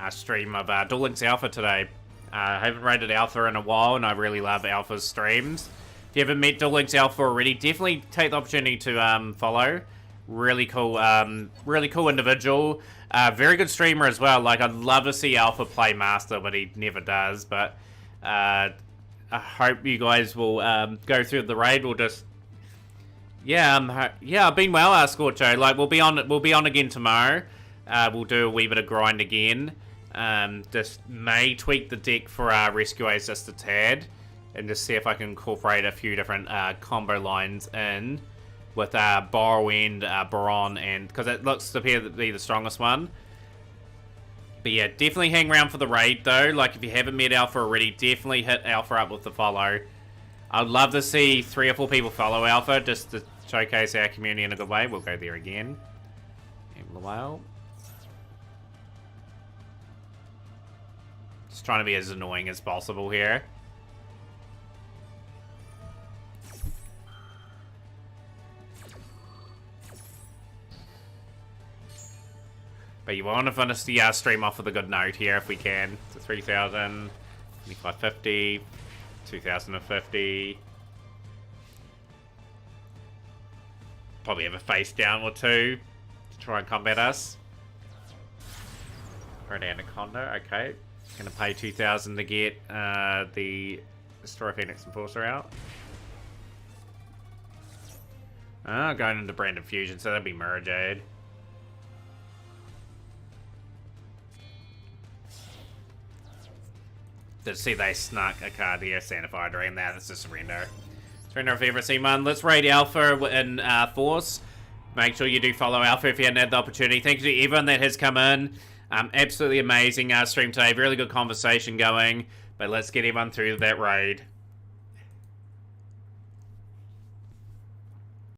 stream of Duel Links Alpha today. I haven't raided Alpha in a while, and I really love Alpha's streams. If you haven't met Duel Links Alpha already, definitely take the opportunity to follow. Really cool individual. Very good streamer as well. Like, I'd love to see Alpha play Master, but he never does. But I hope you guys will go through the raid. We'll just I've been well, Scorcho. Like, we'll be on again tomorrow. We'll do a wee bit of grind again. Just may tweak the deck for Rescuers just a tad, and just see if I can incorporate a few different combo lines in with Borrowend, Baron, and because it looks to appear to be the strongest one. But yeah, definitely hang around for the raid though. Like, if you haven't met Alpha already, definitely hit Alpha up with the follow. I'd love to see 3 or 4 people follow Alpha just to showcase our community in a good way. We'll go there again. Whale. Just trying to be as annoying as possible here. But you want to finish the stream off with a good note here if we can. So 3,000, 2,550, 2,050. Probably have a face down or two to try and combat us. Red Anaconda, okay. Gonna pay 2,000 to get the Destroy Phoenix Enforcer out. Going into Branded Fusion, so that'll be Mirror Jade. Did see they snuck a card here, Sanctified Dragon. That's a surrender. Surrender if you ever seen one. Let's raid Alpha in Force. Make sure you do follow Alpha if you hadn't had the opportunity. Thank you to everyone that has come in. Absolutely amazing stream today. Really good conversation going. But let's get everyone through that raid.